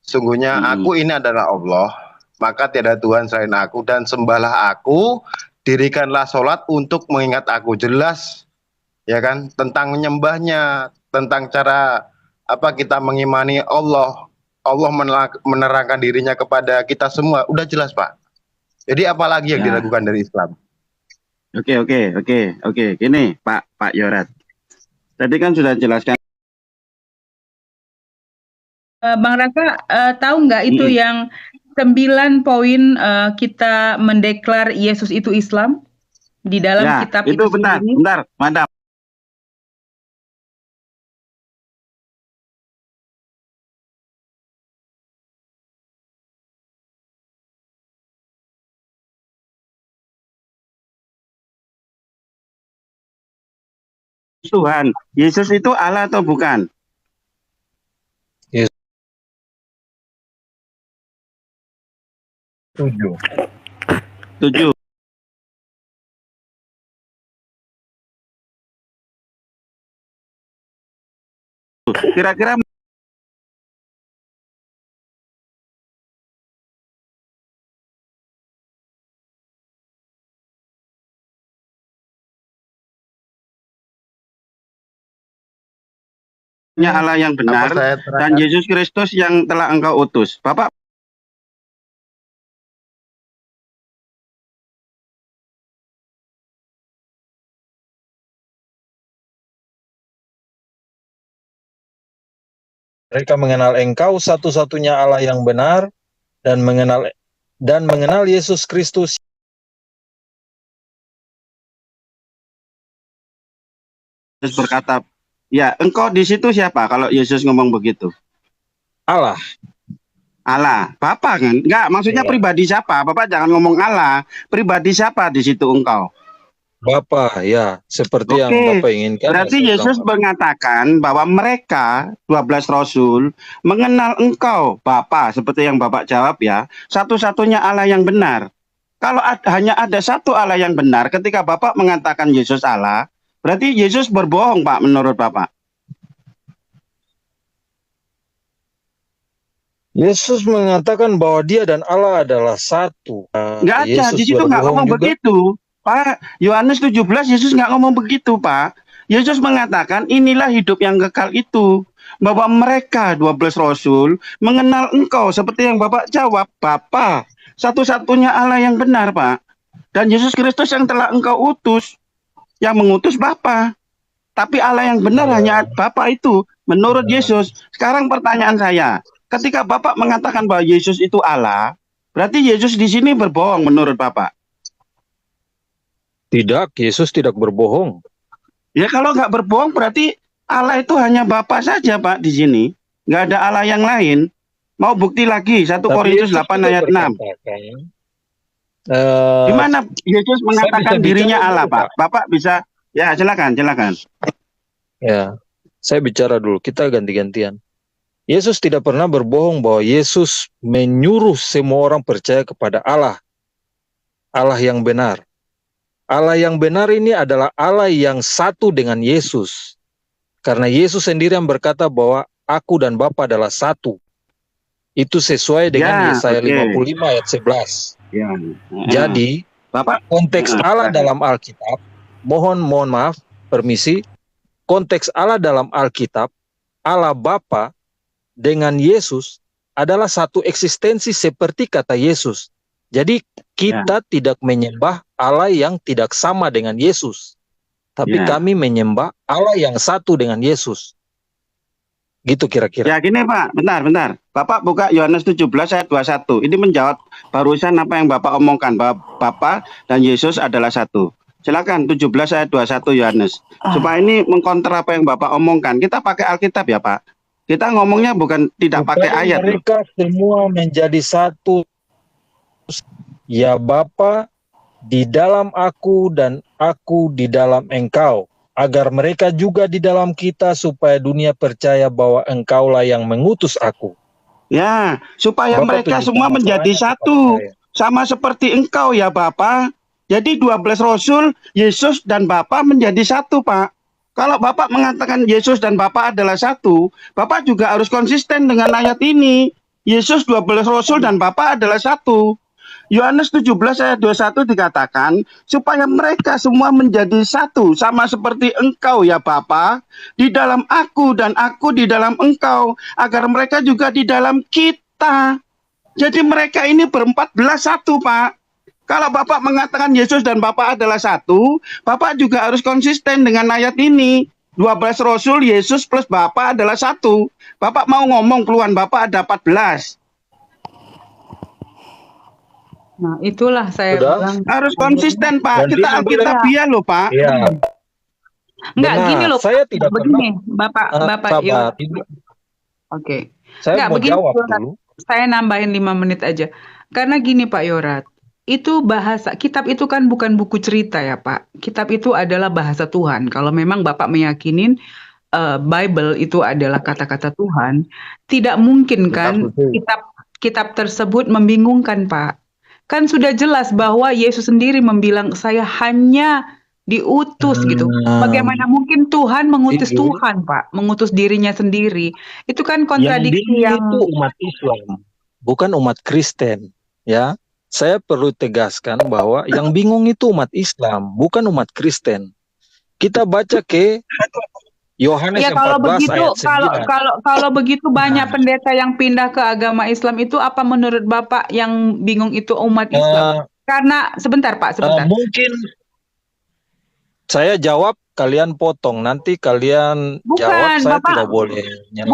Sungguhnya aku ini adalah Allah, maka tiada Tuhan selain aku dan sembahlah aku, dirikanlah sholat untuk mengingat aku. Jelas, ya kan? Tentang menyembahnya, tentang cara apa kita mengimani Allah. Allah menerangkan dirinya kepada kita semua. Udah jelas Pak. Jadi apalagi yang Ya. dilakukan dari Islam? Oke. Gini Pak Yorat. Tadi kan sudah jelaskan. Bang Raka, tahu nggak itu yang 9 poin kita mendeklar Yesus itu Islam di dalam Ya, kitab itu itu bentar, sendiri? Madam. Tuhan, Yesus itu Allah atau bukan? Setuju. Kira-kira Allah yang Apa benar saya dan terangkan? Yesus Kristus yang telah engkau utus. Bapak Mereka mengenal Engkau satu-satunya Allah yang benar dan mengenal Yesus Kristus. Yesus berkata, ya engkau di situ siapa kalau Yesus ngomong begitu? Allah. Allah, Bapak kan? Enggak, maksudnya Ya. pribadi siapa? Bapak jangan ngomong Allah. Pribadi siapa di situ engkau? Bapa, ya, seperti yang Oke, Bapak inginkan. berarti saya Yesus bilang, mengatakan bahwa mereka 12 rasul mengenal engkau Bapa, seperti yang Bapak jawab ya, satu-satunya Allah yang benar. Kalau hanya ada satu Allah yang benar, ketika Bapak mengatakan Yesus Allah, berarti Yesus berbohong, Pak, menurut Bapak. Yesus mengatakan bahwa dia dan Allah adalah satu. Nggak ada, Yesus di situ nggak berbohong ngomong juga. begitu. Pak, Yohanes 17, Yesus nggak ngomong begitu, Pak. Yesus mengatakan inilah hidup yang kekal itu. Bahwa mereka 12 rasul mengenal engkau seperti yang Bapak jawab, Bapa, satu-satunya Allah yang benar, Pak. Dan Yesus Kristus yang telah engkau utus, yang mengutus Bapa. Tapi Allah yang benar hanya Bapa itu, menurut Yesus. Sekarang pertanyaan saya, ketika Bapak mengatakan bahwa Yesus itu Allah, berarti Yesus di sini berbohong menurut Bapak. Tidak, Yesus tidak berbohong. Ya kalau nggak berbohong berarti Allah itu hanya Bapa saja, Pak, di sini. Nggak ada Allah yang lain. Mau bukti lagi, 1 Tapi Korintus Yesus 8 juga ayat 6. berkatakan, Di mana Yesus mengatakan bisa dirinya bicara Allah, dulu, Pak? Bapak bisa, ya silakan. ya, saya bicara dulu, kita ganti-gantian. Yesus tidak pernah berbohong bahwa Yesus menyuruh semua orang percaya kepada Allah. Allah yang benar. Allah yang benar ini adalah Allah yang satu dengan Yesus. Karena Yesus sendiri yang berkata bahwa aku dan Bapa adalah satu. Itu sesuai dengan Yesaya 55 ayat 11. Ya. Jadi, Bapak, konteks Allah dalam Alkitab, mohon maaf, permisi, konteks Allah dalam Alkitab, Allah Bapa dengan Yesus adalah satu eksistensi seperti kata Yesus. Jadi kita tidak menyembah Allah yang tidak sama dengan Yesus. Tapi kami menyembah Allah yang satu dengan Yesus. Gitu kira-kira. Ya gini Pak, bentar. Bapak buka Yohanes 17 ayat 21. Ini menjawab barusan apa yang Bapak omongkan, bahwa Bapa dan Yesus adalah satu. Silakan 17 ayat 21 Yohanes. Supaya ini mengkonter apa yang Bapak omongkan. Kita pakai Alkitab ya Pak. Kita ngomongnya bukan tidak pakai ayat. Mereka semua menjadi satu. Ya Bapa, di dalam aku dan aku di dalam engkau, agar mereka juga di dalam kita, supaya dunia percaya bahwa engkaulah yang mengutus aku. Ya, supaya Bapak mereka semua menjadi satu, sama seperti engkau ya Bapa. Jadi 12 rasul, Yesus dan Bapa menjadi satu, Pak. Kalau Bapak mengatakan Yesus dan Bapa adalah satu, Bapak juga harus konsisten dengan ayat ini. Yesus 12 rasul dan Bapa adalah satu. Yohanes 17 ayat 21 dikatakan, supaya mereka semua menjadi satu, sama seperti engkau ya Bapa, di dalam aku dan aku di dalam engkau, agar mereka juga di dalam kita. Jadi mereka ini berempat belas satu, Pak. Kalau Bapak mengatakan Yesus dan Bapa adalah satu, Bapak juga harus konsisten dengan ayat ini. 12 rasul, Yesus plus Bapa adalah satu. Bapak mau ngomong keluhan Bapak ada 14. Nah, itulah saya bilang. Harus konsisten, Pak. Kita Alkitabiah loh, Pak. Iya. Enggak, gini loh. Saya tidak begini, Bapak sabar. Oke. Saya Enggak, mau begini, jawab Yorat. dulu. Saya nambahin 5 menit aja. Karena gini Pak Yorat, itu bahasa, kitab itu kan bukan buku cerita ya Pak. Kitab itu adalah bahasa Tuhan. Kalau memang Bapak meyakinin Bible itu adalah kata-kata Tuhan, tidak mungkin kan kitab tersebut membingungkan Pak. Kan sudah jelas bahwa Yesus sendiri membilang saya hanya diutus gitu. Bagaimana mungkin Tuhan mengutus Tuhan, Pak? Mengutus dirinya sendiri. Itu kan kontradiksi yang itu umat Islam, bukan umat Kristen, ya. Saya perlu tegaskan bahwa yang bingung itu umat Islam, bukan umat Kristen. Kita baca ke Yohanes Ya kalau 14 begitu, ayat kalau 9. kalau begitu banyak Nah, pendeta yang pindah ke agama Islam itu apa menurut Bapak yang bingung itu umat Islam? eh, Karena sebentar Pak, sebentar. mungkin saya jawab, kalian potong. Nanti kalian jawab, Bukan, saya Bapak, tidak boleh nyerah.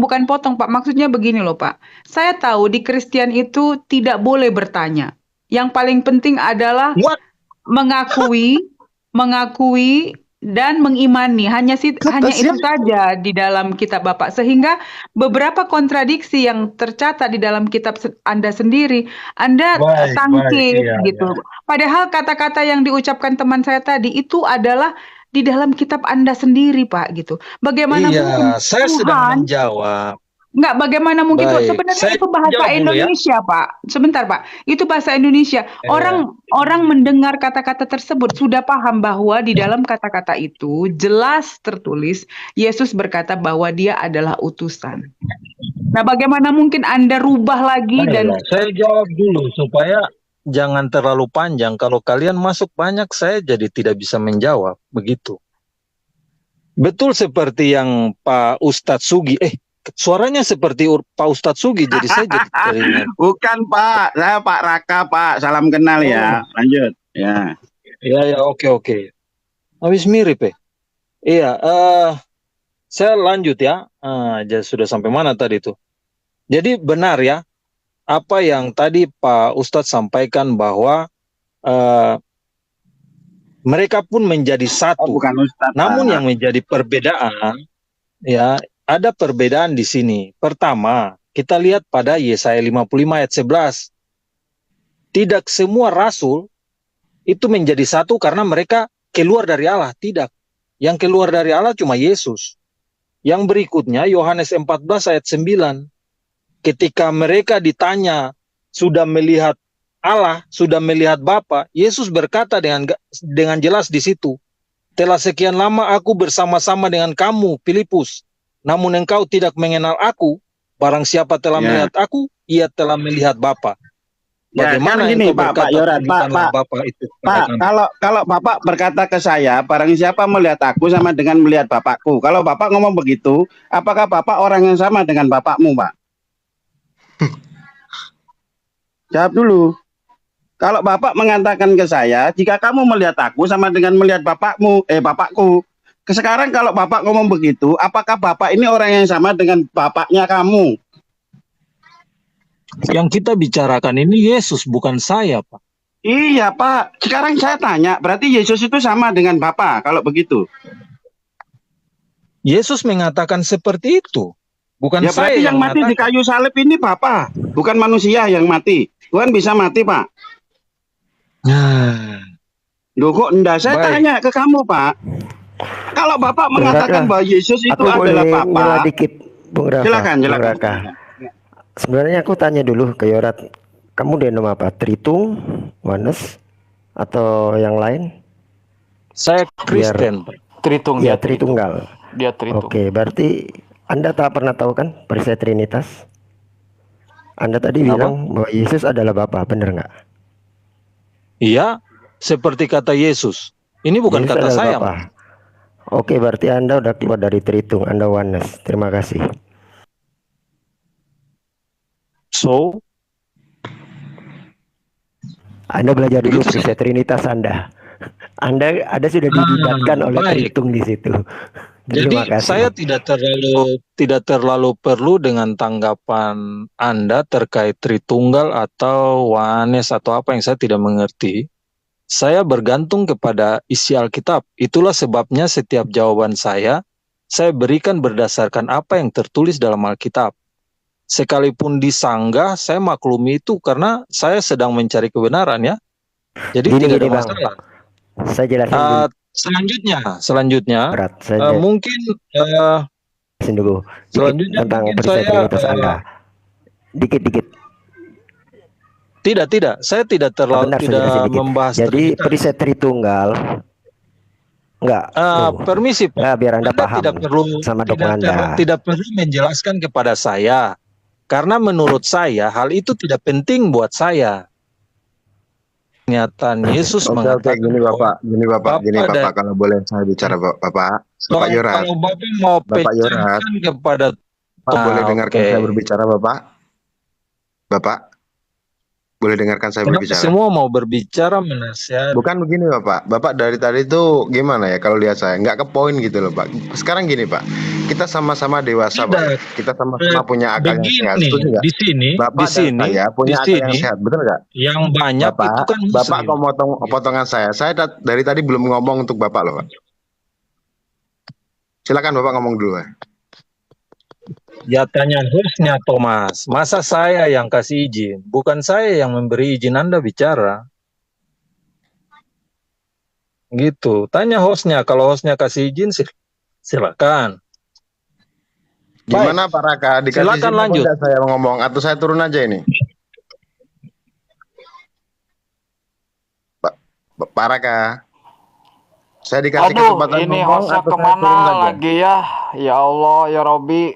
bukan potong Pak. Maksudnya begini loh Pak. Saya tahu di Kristen itu tidak boleh bertanya. Yang paling penting adalah What? mengakui dan mengimani. Hanya Kata itu siapa? saja di dalam kitab Bapak. Sehingga beberapa kontradiksi yang tercatat di dalam kitab Anda sendiri, Anda Baik, tangkip iya, gitu. iya. Padahal kata-kata yang diucapkan teman saya tadi itu adalah di dalam kitab Anda sendiri, Pak, gitu. Bagaimana mungkin Iya, saya sedang Tuhan menjawab. Enggak, bagaimana mungkin Tuhan? Baik, Sebenarnya saya itu bahasa jawab dulu ya. Indonesia, Pak. Sebentar, Pak. Itu bahasa Indonesia. Iya. Orang mendengar kata-kata tersebut sudah paham bahwa di dalam kata-kata itu jelas tertulis Yesus berkata bahwa dia adalah utusan. Nah, bagaimana mungkin Anda rubah lagi dan Baiklah, saya jawab dulu supaya jangan terlalu panjang. Kalau kalian masuk banyak, saya jadi tidak bisa menjawab. Begitu. Betul seperti yang Pak Ustadz Sugi. Suaranya seperti Pak Ustadz Sugi, jadi saya jadi teringat. Bukan Pak, saya Pak Raka Pak. Salam kenal ya. Lanjut. Ya. Ya, oke. Habis mirip ya. Iya, saya lanjut ya. Sudah sampai mana tadi tuh? Jadi benar ya, apa yang tadi Pak Ustadz sampaikan bahwa mereka pun menjadi satu. Bukan Ustadz. Namun yang menjadi perbedaan, ya ada perbedaan di sini. Pertama, kita lihat pada Yesaya 55 ayat 11. Tidak semua rasul itu menjadi satu karena mereka keluar dari Allah. Tidak. Yang keluar dari Allah cuma Yesus. Yang berikutnya Yohanes 14 ayat 9. Ketika mereka ditanya sudah melihat Allah, sudah melihat Bapa, Yesus berkata dengan jelas di situ, telah sekian lama aku bersama-sama dengan kamu, Filipus, namun engkau tidak mengenal aku. Barang siapa telah melihat aku, ia telah melihat Bapa. Bagaimana gini, engkau Pak berkata Yorat, tunjukkanlah Bapa itu? Pak, kalau Bapak berkata ke saya, barang siapa melihat aku sama dengan melihat Bapakku. Kalau Bapak ngomong begitu, apakah Bapak orang yang sama dengan Bapakmu, Pak? Jawab dulu. Kalau Bapak mengatakan ke saya, jika kamu melihat aku sama dengan melihat Bapakku. Sekarang kalau Bapak ngomong begitu, apakah Bapak ini orang yang sama dengan bapaknya kamu? Yang kita bicarakan ini Yesus, bukan saya, Pak. Iya, Pak. Sekarang saya tanya, berarti Yesus itu sama dengan Bapa kalau begitu? Yesus mengatakan seperti itu. Bukan Ya saya berarti yang mati di kayu salib ini Bapa, bukan manusia yang mati. Tuhan bisa mati, Pak. Loh kok enggak? Saya tanya ke kamu, Pak. Kalau Bapak mengatakan bahwa Yesus itu adalah Bapa. Dikit, Bung Rafa. Silakan. Sebenarnya aku tanya dulu ke Yorat, kamu dia nama apa? Tritung, Oneness, atau yang lain? Saya Kristen. Tritung, ya, Tritunggal. Dia Tritung. Oke, berarti Anda tak pernah tahu kan perisai Trinitas? Anda tadi bilang bahwa Yesus adalah Bapa, benar nggak? Iya, seperti kata Yesus. Ini bukan Yesus kata saya. Bapa. Oke, berarti Anda udah keluar dari Tritung, Anda Oneness. Terima kasih. So, Anda belajar dulu perisai Trinitas Anda. Anda sudah dididatkan oleh Tritung di situ. Jadi saya tidak terlalu perlu dengan tanggapan Anda terkait Tritunggal atau Oneness atau apa yang saya tidak mengerti. Saya bergantung kepada isi Alkitab. Itulah sebabnya setiap jawaban saya berikan berdasarkan apa yang tertulis dalam Alkitab. Sekalipun disanggah, saya maklumi itu karena saya sedang mencari kebenaran ya. Jadi tidak ada masalah. Saya jelasin selanjutnya mungkin selanjutnya tentang mungkin perisai Trinitas Anda. Dikit. Tidak. Saya tidak terlalu membahas. Jadi perisai Tritunggal enggak. Permisi Pak. Biar Anda paham tidak perlu sama dokumen Anda. Tidak perlu menjelaskan kepada saya. Karena menurut saya hal itu tidak penting buat saya. Kenyataan Yesus mengatakan gini Bapak, kalau boleh saya bicara Bapak. Bapak Yorat, Kalau Bapak mau Bapak Yorat, pecahkan kepada Bapak boleh dengarkan oke. saya berbicara, Bapak? Bapak, boleh dengarkan saya Kenapa berbicara? semua mau berbicara menasihat? Bukan begini, Bapak. Bapak dari tadi itu gimana ya kalau lihat saya? Nggak ke poin gitu loh, Pak. Sekarang gini, Pak. Kita sama-sama dewasa, Pak. Tidak. Kita sama-sama punya akal yang sehat. Begini, Setuju nggak? di sini, Bapak dan saya punya akal yang sehat, betul nggak? yang banyak itu Bapak, kan Bapak muslim. kok potongan saya. Saya dari tadi belum ngomong untuk Bapak loh, Pak. Silakan Bapak ngomong dulu, Pak. Ya tanya hostnya Thomas, masa saya yang kasih izin? Bukan saya yang memberi izin Anda bicara. Gitu, tanya hostnya, kalau hostnya kasih izin silakan. Gimana Pak Raka? Dikasih Silakan izin apa lanjut. enggak saya ngomong atau saya turun aja ini? Pak Raka, saya dikasih kesempatan ini ngomong hostnya atau saya kemana turun aja? lagi ya? Ya Allah, ya Robi.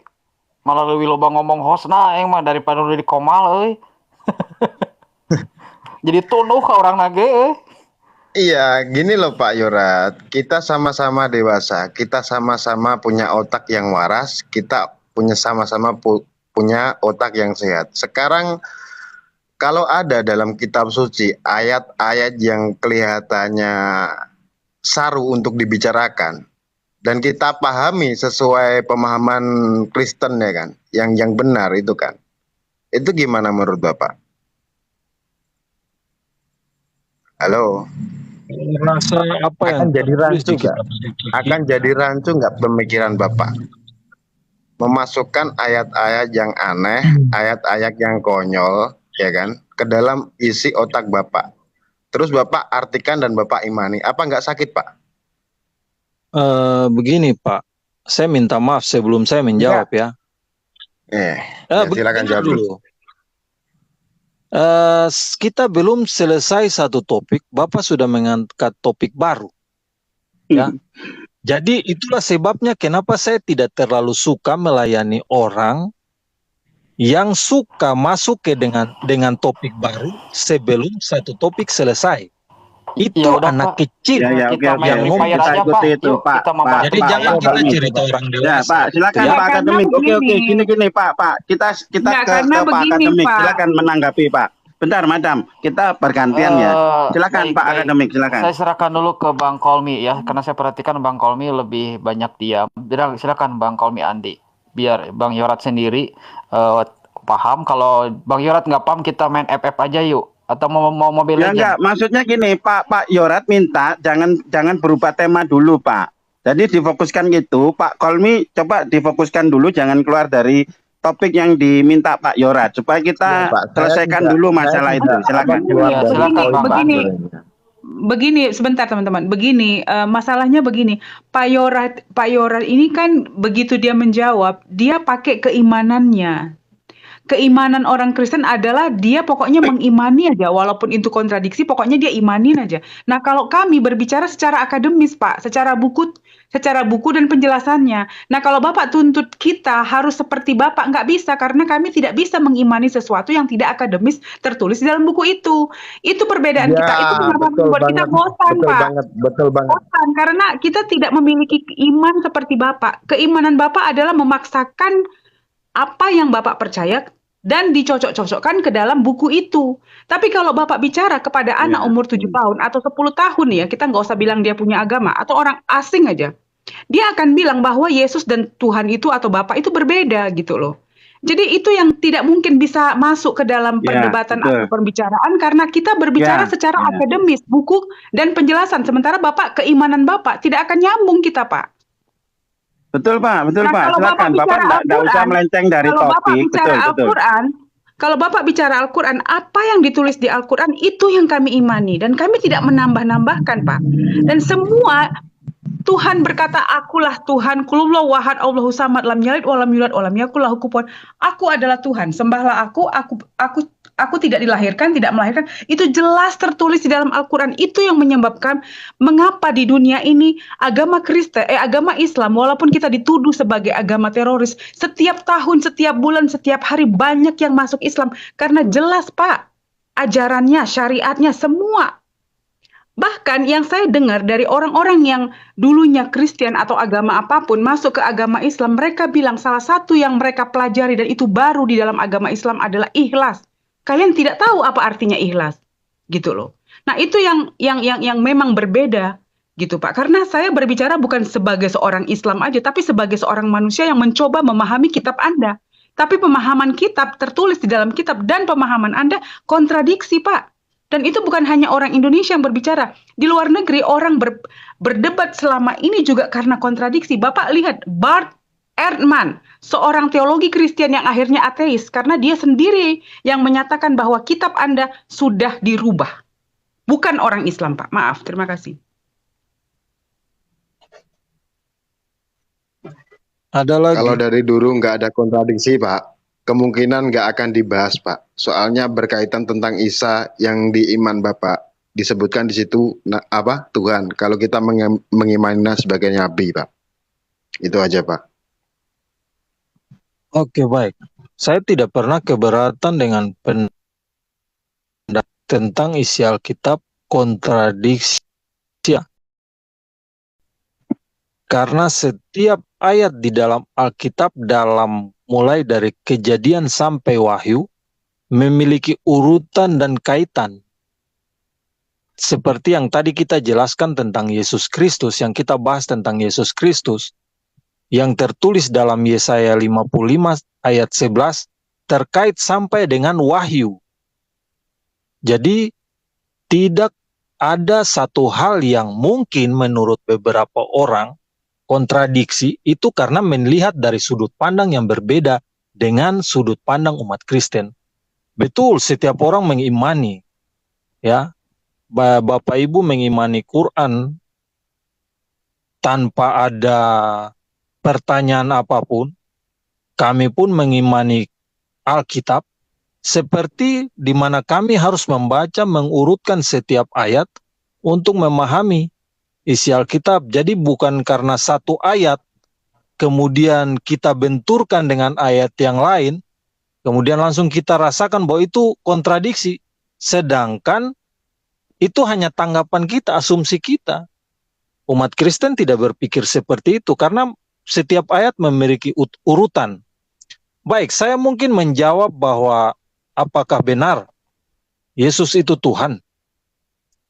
Malah lebih loba ngomong hostna, mah daripada udah di komal, Jadi tunuh ke orang nage, Iya, gini loh Pak Yorat, kita sama-sama dewasa, kita sama-sama punya otak yang waras, kita punya sama-sama punya otak yang sehat. Sekarang kalau ada dalam kitab suci ayat-ayat yang kelihatannya saru untuk dibicarakan dan kita pahami sesuai pemahaman Kristen ya kan, yang benar itu kan. Itu gimana menurut Bapak? Halo. Rasa apa yang Akan jadi rancu tertulis nggak? Akan jadi rancu nggak pemikiran Bapak? Memasukkan ayat-ayat yang aneh, ayat-ayat yang konyol, ya kan, ke dalam isi otak Bapak. Terus Bapak artikan dan Bapak imani. Apa nggak sakit, Pak? Begini Pak, saya minta maaf sebelum saya menjawab ya. Silakan jawab dulu. Kita belum selesai satu topik, Bapak sudah mengangkat topik baru. Ya. Jadi itulah sebabnya kenapa saya tidak terlalu suka melayani orang yang suka masuk ke dengan topik baru sebelum satu topik selesai. Itu Ya udah, anak Pak. kecil Ya, Kita main yang Free ngomong. Fire kita aja, ikuti Pak. itu, Yuk, Pak. kita Pak, Jadi membantu jangan Pak, kita Pak. cerita orang Ya, dewasa. Pak, silakan Ya, Pak karena akademik. Oke, begini. gini Pak. Kita Enggak, ke karena Pak begini, akademik. Pak. Silakan menanggapi, Pak. Bentar, Madam. Kita bergantian ya. Silakan Baik, Pak baik. akademik, silakan. Saya serahkan dulu ke Bang Kolmi ya, karena saya perhatikan Bang Kolmi lebih banyak diam. Jadi silakan Bang Kolmi Andi, biar Bang Yorat sendiri paham. Kalau Bang Yorat nggak paham, kita main FF aja yuk. Atau mau Mobile Ya Legends. enggak, maksudnya gini, Pak Yorat minta jangan berubah tema dulu, Pak. Jadi difokuskan gitu, Pak Kolmi coba difokuskan dulu, jangan keluar dari topik yang diminta Pak Yorat supaya kita Ya, Pak, saya selesaikan tidak- dulu saya masalah tidak itu. Silakan. keluar Ya, dari silakan, poin Bang. Begini. sebenarnya. Begini, sebentar teman-teman. Begini, masalahnya begini. Pak Yorat ini kan begitu dia menjawab, dia pakai keimanannya. Keimanan orang Kristen adalah dia pokoknya mengimani aja, walaupun itu kontradiksi, pokoknya dia imanin aja. Nah, kalau kami berbicara secara akademis, Pak, secara buku dan penjelasannya. Nah, kalau Bapak tuntut kita harus seperti Bapak, nggak bisa, karena kami tidak bisa mengimani sesuatu yang tidak akademis tertulis di dalam buku itu. Itu perbedaan kita. Itu kenapa membuat kita bosan, Pak. Betul banget. Bosan, karena kita tidak memiliki iman seperti Bapak. Keimanan Bapak adalah memaksakan apa yang Bapak percaya dan dicocok-cocokkan ke dalam buku itu. Tapi kalau Bapak bicara kepada anak umur 7 tahun atau 10 tahun ya, kita nggak usah bilang dia punya agama, atau orang asing aja. Dia akan bilang bahwa Yesus dan Tuhan itu atau Bapak itu berbeda gitu loh. Jadi itu yang tidak mungkin bisa masuk ke dalam perdebatan atau pembicaraan karena kita berbicara secara akademis, buku dan penjelasan. Sementara Bapak, keimanan Bapak tidak akan nyambung kita, Pak. Betul Pak, Nah, kalau silakan. Bapak nggak usah melenceng dari kalau Bapak topik. bicara Betul. Al-Quran, kalau Bapak bicara Al-Quran, apa yang ditulis di Al-Quran itu yang kami imani dan kami tidak menambah-nambahkan, Pak. Dan semua Tuhan berkata, akulah Tuhan, kulullahu wahad, Allahu samad, lam yalid walam yulad walam yakul lahu kufuwan. Aku adalah Tuhan, sembahlah aku tidak dilahirkan, tidak melahirkan. Itu jelas tertulis di dalam Al-Quran. Itu yang menyebabkan mengapa di dunia ini agama Islam, walaupun kita dituduh sebagai agama teroris, setiap tahun, setiap bulan, setiap hari banyak yang masuk Islam. Karena jelas, Pak, ajarannya, syariatnya, semua Bahkan yang saya dengar dari orang-orang yang dulunya Kristen atau agama apapun masuk ke agama Islam, mereka bilang salah satu yang mereka pelajari dan itu baru di dalam agama Islam adalah ikhlas. Kalian tidak tahu apa artinya ikhlas, gitu loh. Nah, itu yang memang berbeda gitu, Pak. Karena saya berbicara bukan sebagai seorang Islam aja, tapi sebagai seorang manusia yang mencoba memahami kitab Anda. Tapi pemahaman kitab tertulis di dalam kitab dan pemahaman Anda kontradiksi, Pak. Dan itu bukan hanya orang Indonesia yang berbicara. Di luar negeri orang berdebat selama ini juga karena kontradiksi. Bapak lihat Bart Ehrman, seorang teologi Kristen yang akhirnya ateis karena dia sendiri yang menyatakan bahwa kitab Anda sudah dirubah. Bukan orang Islam, Pak. Maaf, terima kasih. Ada lagi. Kalau dari dulu nggak ada kontradiksi, Pak, kemungkinan nggak akan dibahas, Pak. Soalnya berkaitan tentang Isa yang di iman Bapak. Disebutkan di situ Tuhan. Kalau kita mengimaninya sebagai nabi, Pak. Itu aja, Pak. Oke, baik. Saya tidak pernah keberatan dengan pendapat tentang isi Alkitab kontradiksi. Karena setiap ayat di dalam Alkitab dalam mulai dari Kejadian sampai Wahyu memiliki urutan dan kaitan. Seperti yang tadi kita jelaskan tentang Yesus Kristus, yang kita bahas tentang Yesus Kristus, yang tertulis dalam Yesaya 55 ayat 11, terkait sampai dengan Wahyu. Jadi, tidak ada satu hal yang mungkin menurut beberapa orang kontradiksi itu karena melihat dari sudut pandang yang berbeda dengan sudut pandang umat Kristen. Betul, setiap orang mengimani, ya, Bapak Ibu mengimani Quran tanpa ada pertanyaan apapun. Kami pun mengimani Alkitab seperti di mana kami harus membaca, mengurutkan setiap ayat untuk memahami isi Alkitab. Jadi bukan karena satu ayat kemudian kita benturkan dengan ayat yang lain, kemudian langsung kita rasakan bahwa itu kontradiksi. Sedangkan itu hanya tanggapan kita, asumsi kita. Umat Kristen tidak berpikir seperti itu karena setiap ayat memiliki urutan. Baik, saya mungkin menjawab bahwa apakah benar Yesus itu Tuhan?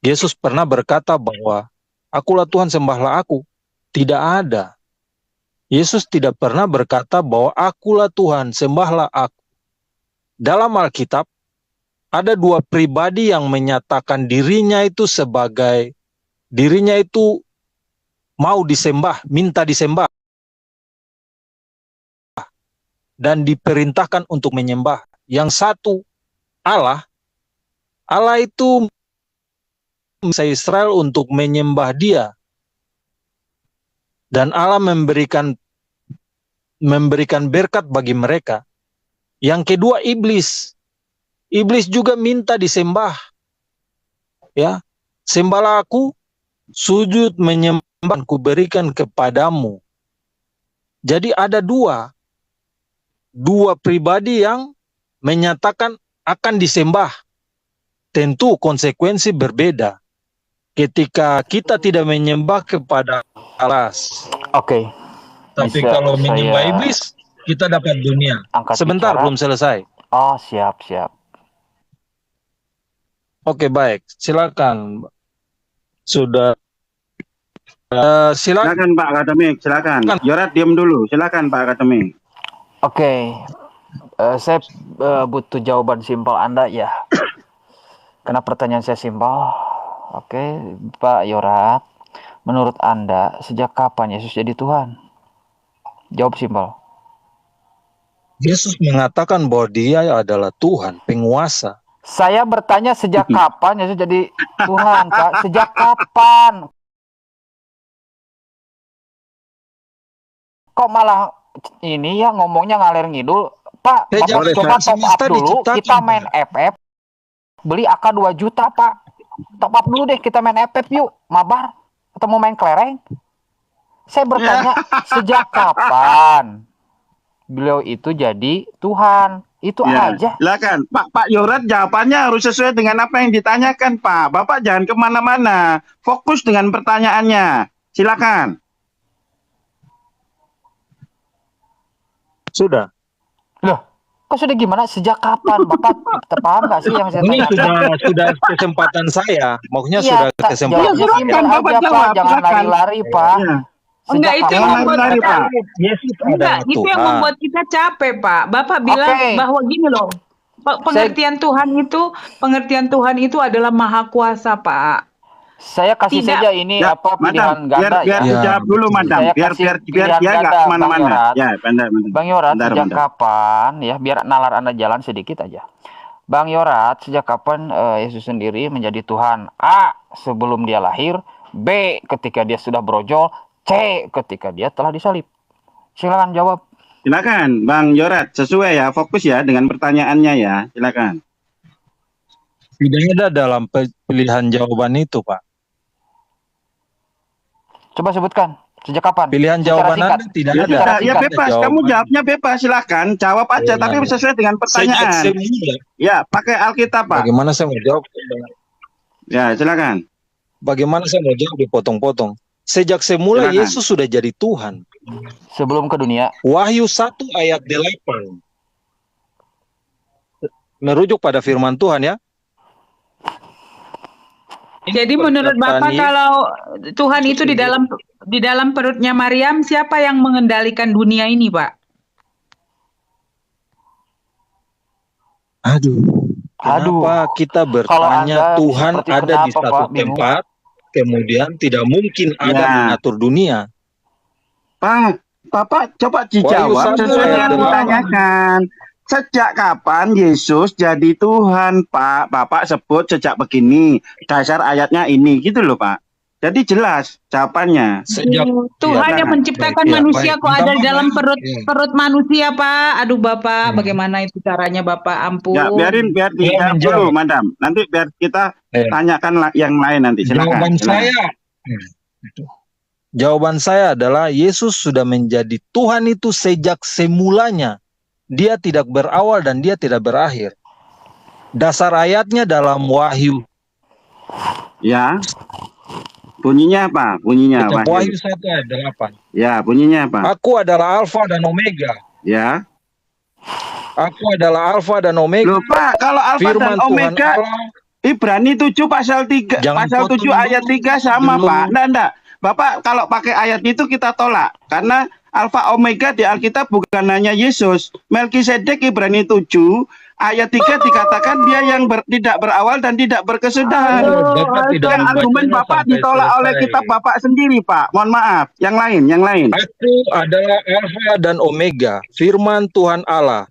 Yesus pernah berkata bahwa akulah Tuhan, sembahlah aku. Tidak ada. Yesus tidak pernah berkata bahwa akulah Tuhan, sembahlah aku. Dalam Alkitab, ada dua pribadi yang menyatakan dirinya itu sebagai, dirinya itu mau disembah, minta disembah, dan diperintahkan untuk menyembah. Yang satu, Allah. Allah itu bangsa Israel untuk menyembah Dia, dan Allah memberikan berkat bagi mereka. Yang kedua, iblis. Iblis juga minta disembah. Ya, sembahlah aku, sujud menyembah, ku berikan kepadamu. Jadi ada dua pribadi yang menyatakan akan disembah. Tentu konsekuensi berbeda ketika kita tidak menyembah kepada Allah. Oke. Tapi Bisa kalau menyembah saya iblis, kita dapat dunia. angkat Sebentar, bicara? belum selesai. Oh, siap. Oke, baik. Silakan. Sudah. Silakan. Silakan Pak Akademik, silakan. Yorat diam dulu, silakan Pak Akademik. Oke. Saya butuh jawaban simpel Anda ya. Karena pertanyaan saya simpel. Oke, Pak Yorat. Menurut Anda, sejak kapan Yesus jadi Tuhan? Jawab simpel. Yesus mengatakan bahwa Dia adalah Tuhan, penguasa. Saya bertanya sejak kapan Yesus jadi Tuhan, Pak? Sejak kapan? Kok malah ini ya ngomongnya ngalir ngidul? Pak, Bapak coba top up dulu, kita main FF. Beli AK 2 juta, Pak. Top up dulu deh, kita main FF yuk. Mabar, atau mau main kelereng? Saya bertanya, sejak kapan beliau itu jadi Tuhan? Itu Ya, aja. silakan. Pak Yorat jawabannya harus sesuai dengan apa yang ditanyakan, Pak. Bapak jangan kemana-mana. Fokus dengan pertanyaannya. Silakan. Sudah. Loh, kok sudah gimana? Sejak kapan? Bapak terpaham nggak sih yang saya Ini tanyakan? sudah kesempatan saya. Maksudnya Iya, sudah jawabnya kesempatan. silakan, simpel Bapak aja, Pak. jawab. Jangan Silakan. lari-lari, Pak. Ya. Enggak, Sejak itu yang Jangan membuat lari-lari, kita Pak. Yesus enggak, adalah itu yang Tuhan. membuat kita capek, Pak. Bapak bilang Oke. bahwa gini loh, pengertian Tuhan itu adalah maha kuasa, Pak. Saya kasih Tidak. saja ini Ya, apa Madam, pilihan biar ganda biar ya. Ya, dijawab dulu, betul. Madam. Saya Biar kasih biar pilihan dia nggak ganda, Bang kemana-mana. Yorat. Ya, bentar. Bang Yorat, Bentar, sejak bentar. kapan ya, biar nalar Anda jalan sedikit aja. Bang Yorat, sejak kapan Yesus sendiri menjadi Tuhan? A, sebelum dia lahir. B, ketika dia sudah brojol. C, ketika dia telah disalib. Silakan jawab. Silakan, Bang Yorat. Sesuai ya, fokus ya dengan pertanyaannya ya. Silakan. Tidak ada dalam pilihan jawaban itu, Pak. Coba sebutkan. Sejak kapan? Pilihan Secara jawaban singkat. Anda tidak Ya ada. sudah, ya Singkat. bebas. Kamu Jawaban. jawabnya bebas. Silakan, jawab aja. Ya. Tapi sesuai dengan Sejak pertanyaan. semula. Ya, pakai Alkitab, Pak. Bagaimana saya mau jawab? Ya, silakan. Bagaimana saya mau jawab dipotong-potong? Sejak semula Silakan. Yesus sudah jadi Tuhan. Sebelum ke dunia. Wahyu 1 ayat 8. Merujuk pada firman Tuhan ya. Jadi menurut Bapak Yesus. kalau Tuhan itu di dalam perutnya Maryam, siapa yang mengendalikan dunia ini, Pak? Aduh. Kenapa kita bertanya Anda Tuhan seperti ada di kenapa, satu Pak? Bingung. tempat, kemudian tidak mungkin ada Ya. mengatur dunia. Pak, Bapak coba Wahyu dijawab 1 sesuai ayat dengan 8. ditanyakan. Sejak kapan Yesus jadi Tuhan, Pak? Bapak sebut sejak begini. Dasar ayatnya ini, gitu loh, Pak. Jadi jelas jawabannya. Sejak Tuhan Ya, yang menciptakan baik, ya, manusia baik. kok ada di dalam Minta maaf. Ya. perut manusia, Pak. Aduh, Bapak, Hmm. bagaimana itu caranya, Bapak? Ampun. Ya, biar dijawab menjawab. dulu, Madam. Nanti biar kita Ya. tanyakan yang lain nanti. Silakan. Jawaban saya adalah Yesus sudah menjadi Tuhan itu sejak semulanya. Dia tidak berawal dan dia tidak berakhir. Dasar ayatnya dalam Wahyu. Ya. Bunyinya apa? Bunyinya Wahyu Wahyu. 1 ayat 8. Ya, bunyinya apa? Aku adalah Alfa dan Omega. Ya. Aku adalah Alfa dan Omega. Loh, Pak, kalau Alfa Firman dan Tuhan Omega Allah. Ibrani 7 pasal 3 Jangan pasal potong 7 ayat dulu. 3 sama, Dulu. Pak. Enggak. Bapak kalau pakai ayat itu kita tolak karena Alfa Omega di Alkitab bukan hanya Yesus. Melkisedek Ibrani 7 ayat 3 dikatakan dia yang tidak berawal dan tidak berkesudahan. Bapak tidak Yang argumen membacanya Bapak sampai ditolak oleh selesai. kitab Bapak sendiri, Pak. Mohon maaf. Yang lain. Aku adalah Alfa dan Omega, firman Tuhan Allah,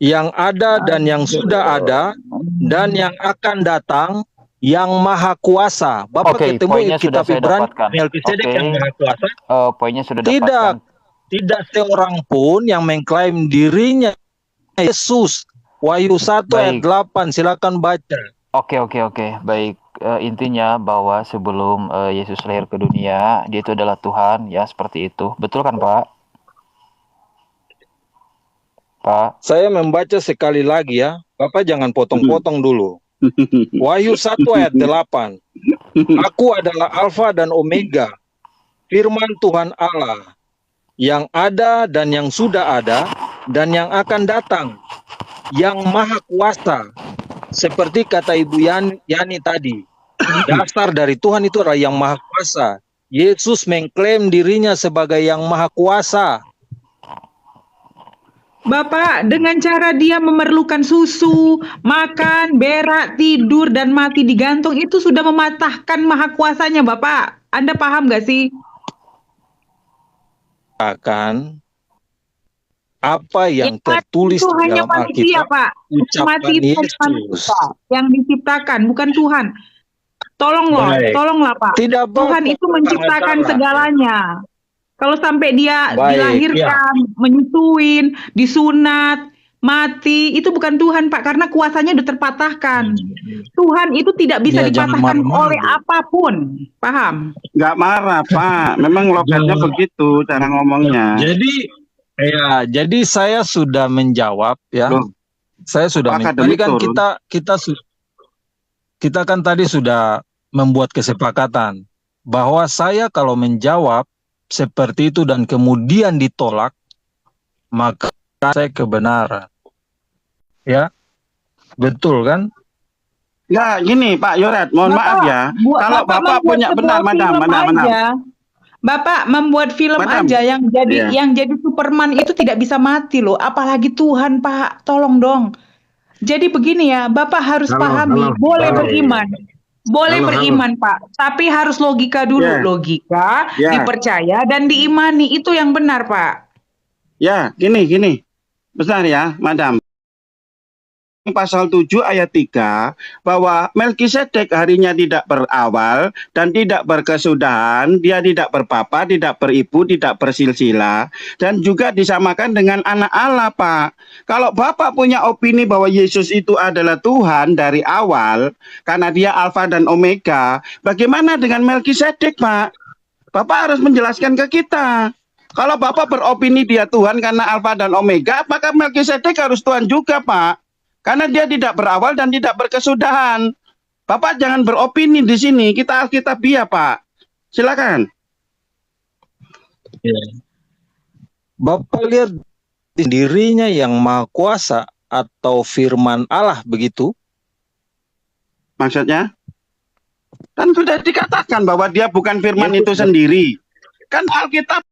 yang ada dan yang sudah ada, dan yang akan datang, yang maha kuasa. Bapak Oke, ketemu poinnya kitab sudah saya Ibrani, dapatkan. Melkisedek Oke. yang maha kuasa. Poinnya sudah Tidak. dapatkan. Tidak seorang pun yang mengklaim dirinya Yesus. Wahyu 1 ayat Baik. 8, silakan baca. Oke. Baik. Intinya bahwa sebelum Yesus lahir ke dunia, dia itu adalah Tuhan, ya seperti itu. Betul kan, Pak? Pak. Saya membaca sekali lagi ya. Bapak jangan potong-potong dulu. Wahyu 1 ayat 8. Aku adalah Alfa dan Omega, firman Tuhan Allah, yang ada dan yang sudah ada, dan yang akan datang, yang maha kuasa. Seperti kata Ibu Yani tadi, dasar dari Tuhan itu adalah yang maha kuasa. Yesus mengklaim dirinya sebagai yang maha kuasa. Bapak, dengan cara dia memerlukan susu, makan, berak, tidur, dan mati digantung, itu sudah mematahkan maha kuasanya, Bapak. Anda paham gak sih? Akan apa yang Yang mati tertulis itu di hanya dalam manusia, Alkitab, Pak. ucapan Mati itu Yesus. manusia yang diciptakan, bukan Tuhan. Baik. Tolonglah, Pak. Tidak Tuhan apa-apa, itu menciptakan salah. segalanya. Kalau sampai dia Baik, dilahirkan, menyusuin, disunat, mati, itu bukan Tuhan, Pak, karena kuasanya sudah terpatahkan. Tuhan itu tidak bisa Ya, jangan dipatahkan marah-marah, oleh Bu. apapun. Paham? Nggak marah, Pak. Memang logatnya Jangan. begitu cara ngomongnya. Jadi saya sudah menjawab ya. Loh. Saya sudah Pak tadi akademik kan turun. kita kan tadi sudah membuat kesepakatan bahwa saya kalau menjawab seperti itu dan kemudian ditolak, maka saya kebenaran. Ya, betul kan? Ya, gini Pak Yorat, mohon maaf ya. Kalau Bapak punya benar, madam. Bapak membuat film Madam, aja yang iya. jadi Superman itu tidak bisa mati loh, apalagi Tuhan, Pak. Tolong dong. Jadi begini ya, Bapak harus pahami, boleh beriman. Boleh beriman, Pak, tapi harus logika dulu. Ya. Logika, Ya. dipercaya dan diimani, itu yang benar, Pak. Ya, gini. Besar ya, madam. Pasal 7 ayat 3 bahwa Melkisedek harinya tidak berawal dan tidak berkesudahan, dia tidak berpapa, tidak beribu, tidak bersilsilah, dan juga disamakan dengan anak Allah, Pak. Kalau Bapak punya opini bahwa Yesus itu adalah Tuhan dari awal karena dia Alfa dan Omega, bagaimana dengan Melkisedek, Pak? Bapak harus menjelaskan ke kita. Kalau Bapak beropini dia Tuhan karena Alfa dan Omega, maka Melkisedek harus Tuhan juga, Pak. Karena dia tidak berawal dan tidak berkesudahan. Bapak jangan beropini di sini. Kita Alkitabiah, Pak. Silakan. Ya. Bapak lihat dirinya yang maha kuasa atau firman Allah begitu? Maksudnya? Kan sudah dikatakan bahwa dia bukan firman itu sendiri. Kan Alkitab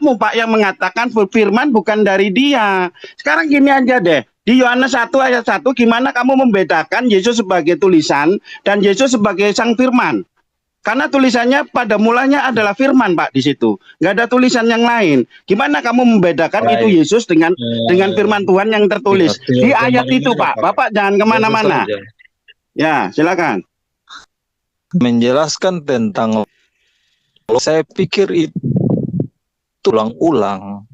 Pak yang mengatakan firman bukan dari dia. Sekarang gini aja deh. Di Yohanes 1 ayat 1 gimana kamu membedakan Yesus sebagai tulisan dan Yesus sebagai sang firman? Karena tulisannya pada mulanya adalah firman, Pak, di situ. Nggak ada tulisan yang lain. Gimana kamu membedakan itu Yesus dengan firman Tuhan yang tertulis? Di ayat itu, Pak. Bapak jangan kemana-mana. Ya, silakan. Menjelaskan tentang, saya pikir itu ulang-ulang.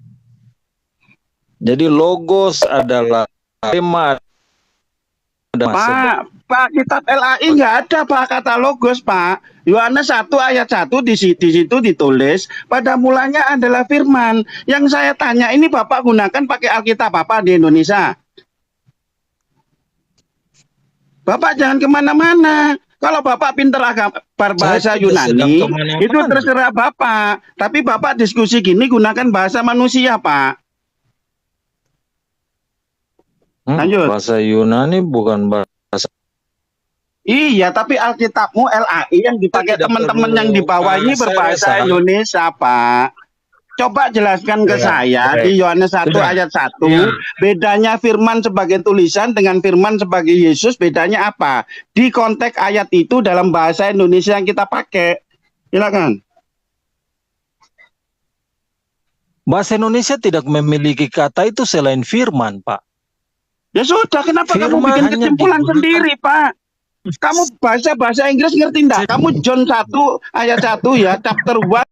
Jadi logos adalah tema. Pak, kitab LAI nggak ada Pak kata logos, Pak. Yohanes 1 ayat 1 di situ ditulis pada mulanya adalah firman. Yang saya tanya ini Bapak gunakan pakai Alkitab apa di Indonesia? Bapak jangan kemana-mana. Kalau Bapak pinter agama berbahasa Yunani, itu terserah Bapak. Tapi Bapak diskusi gini gunakan bahasa manusia, Pak. Lanjut. Bahasa Yunani bukan bahasa. Iya, tapi Alkitabmu LAI yang dipakai teman-teman yang di bawah ini berbahasa Indonesia, Pak. Coba jelaskan ke saya di Yohanes 1 ayat 1, bedanya firman sebagai tulisan dengan firman sebagai Yesus, bedanya apa? Di konteks ayat itu dalam bahasa Indonesia yang kita pakai. Silakan. Bahasa Indonesia tidak memiliki kata itu selain firman, Pak. Ya sudah, kenapa kamu Firman bikin hanya kesimpulan digunakan sendiri, Pak? Kamu bahasa Inggris ngerti enggak? Kamu John 1 ayat 1 ya, chapter 1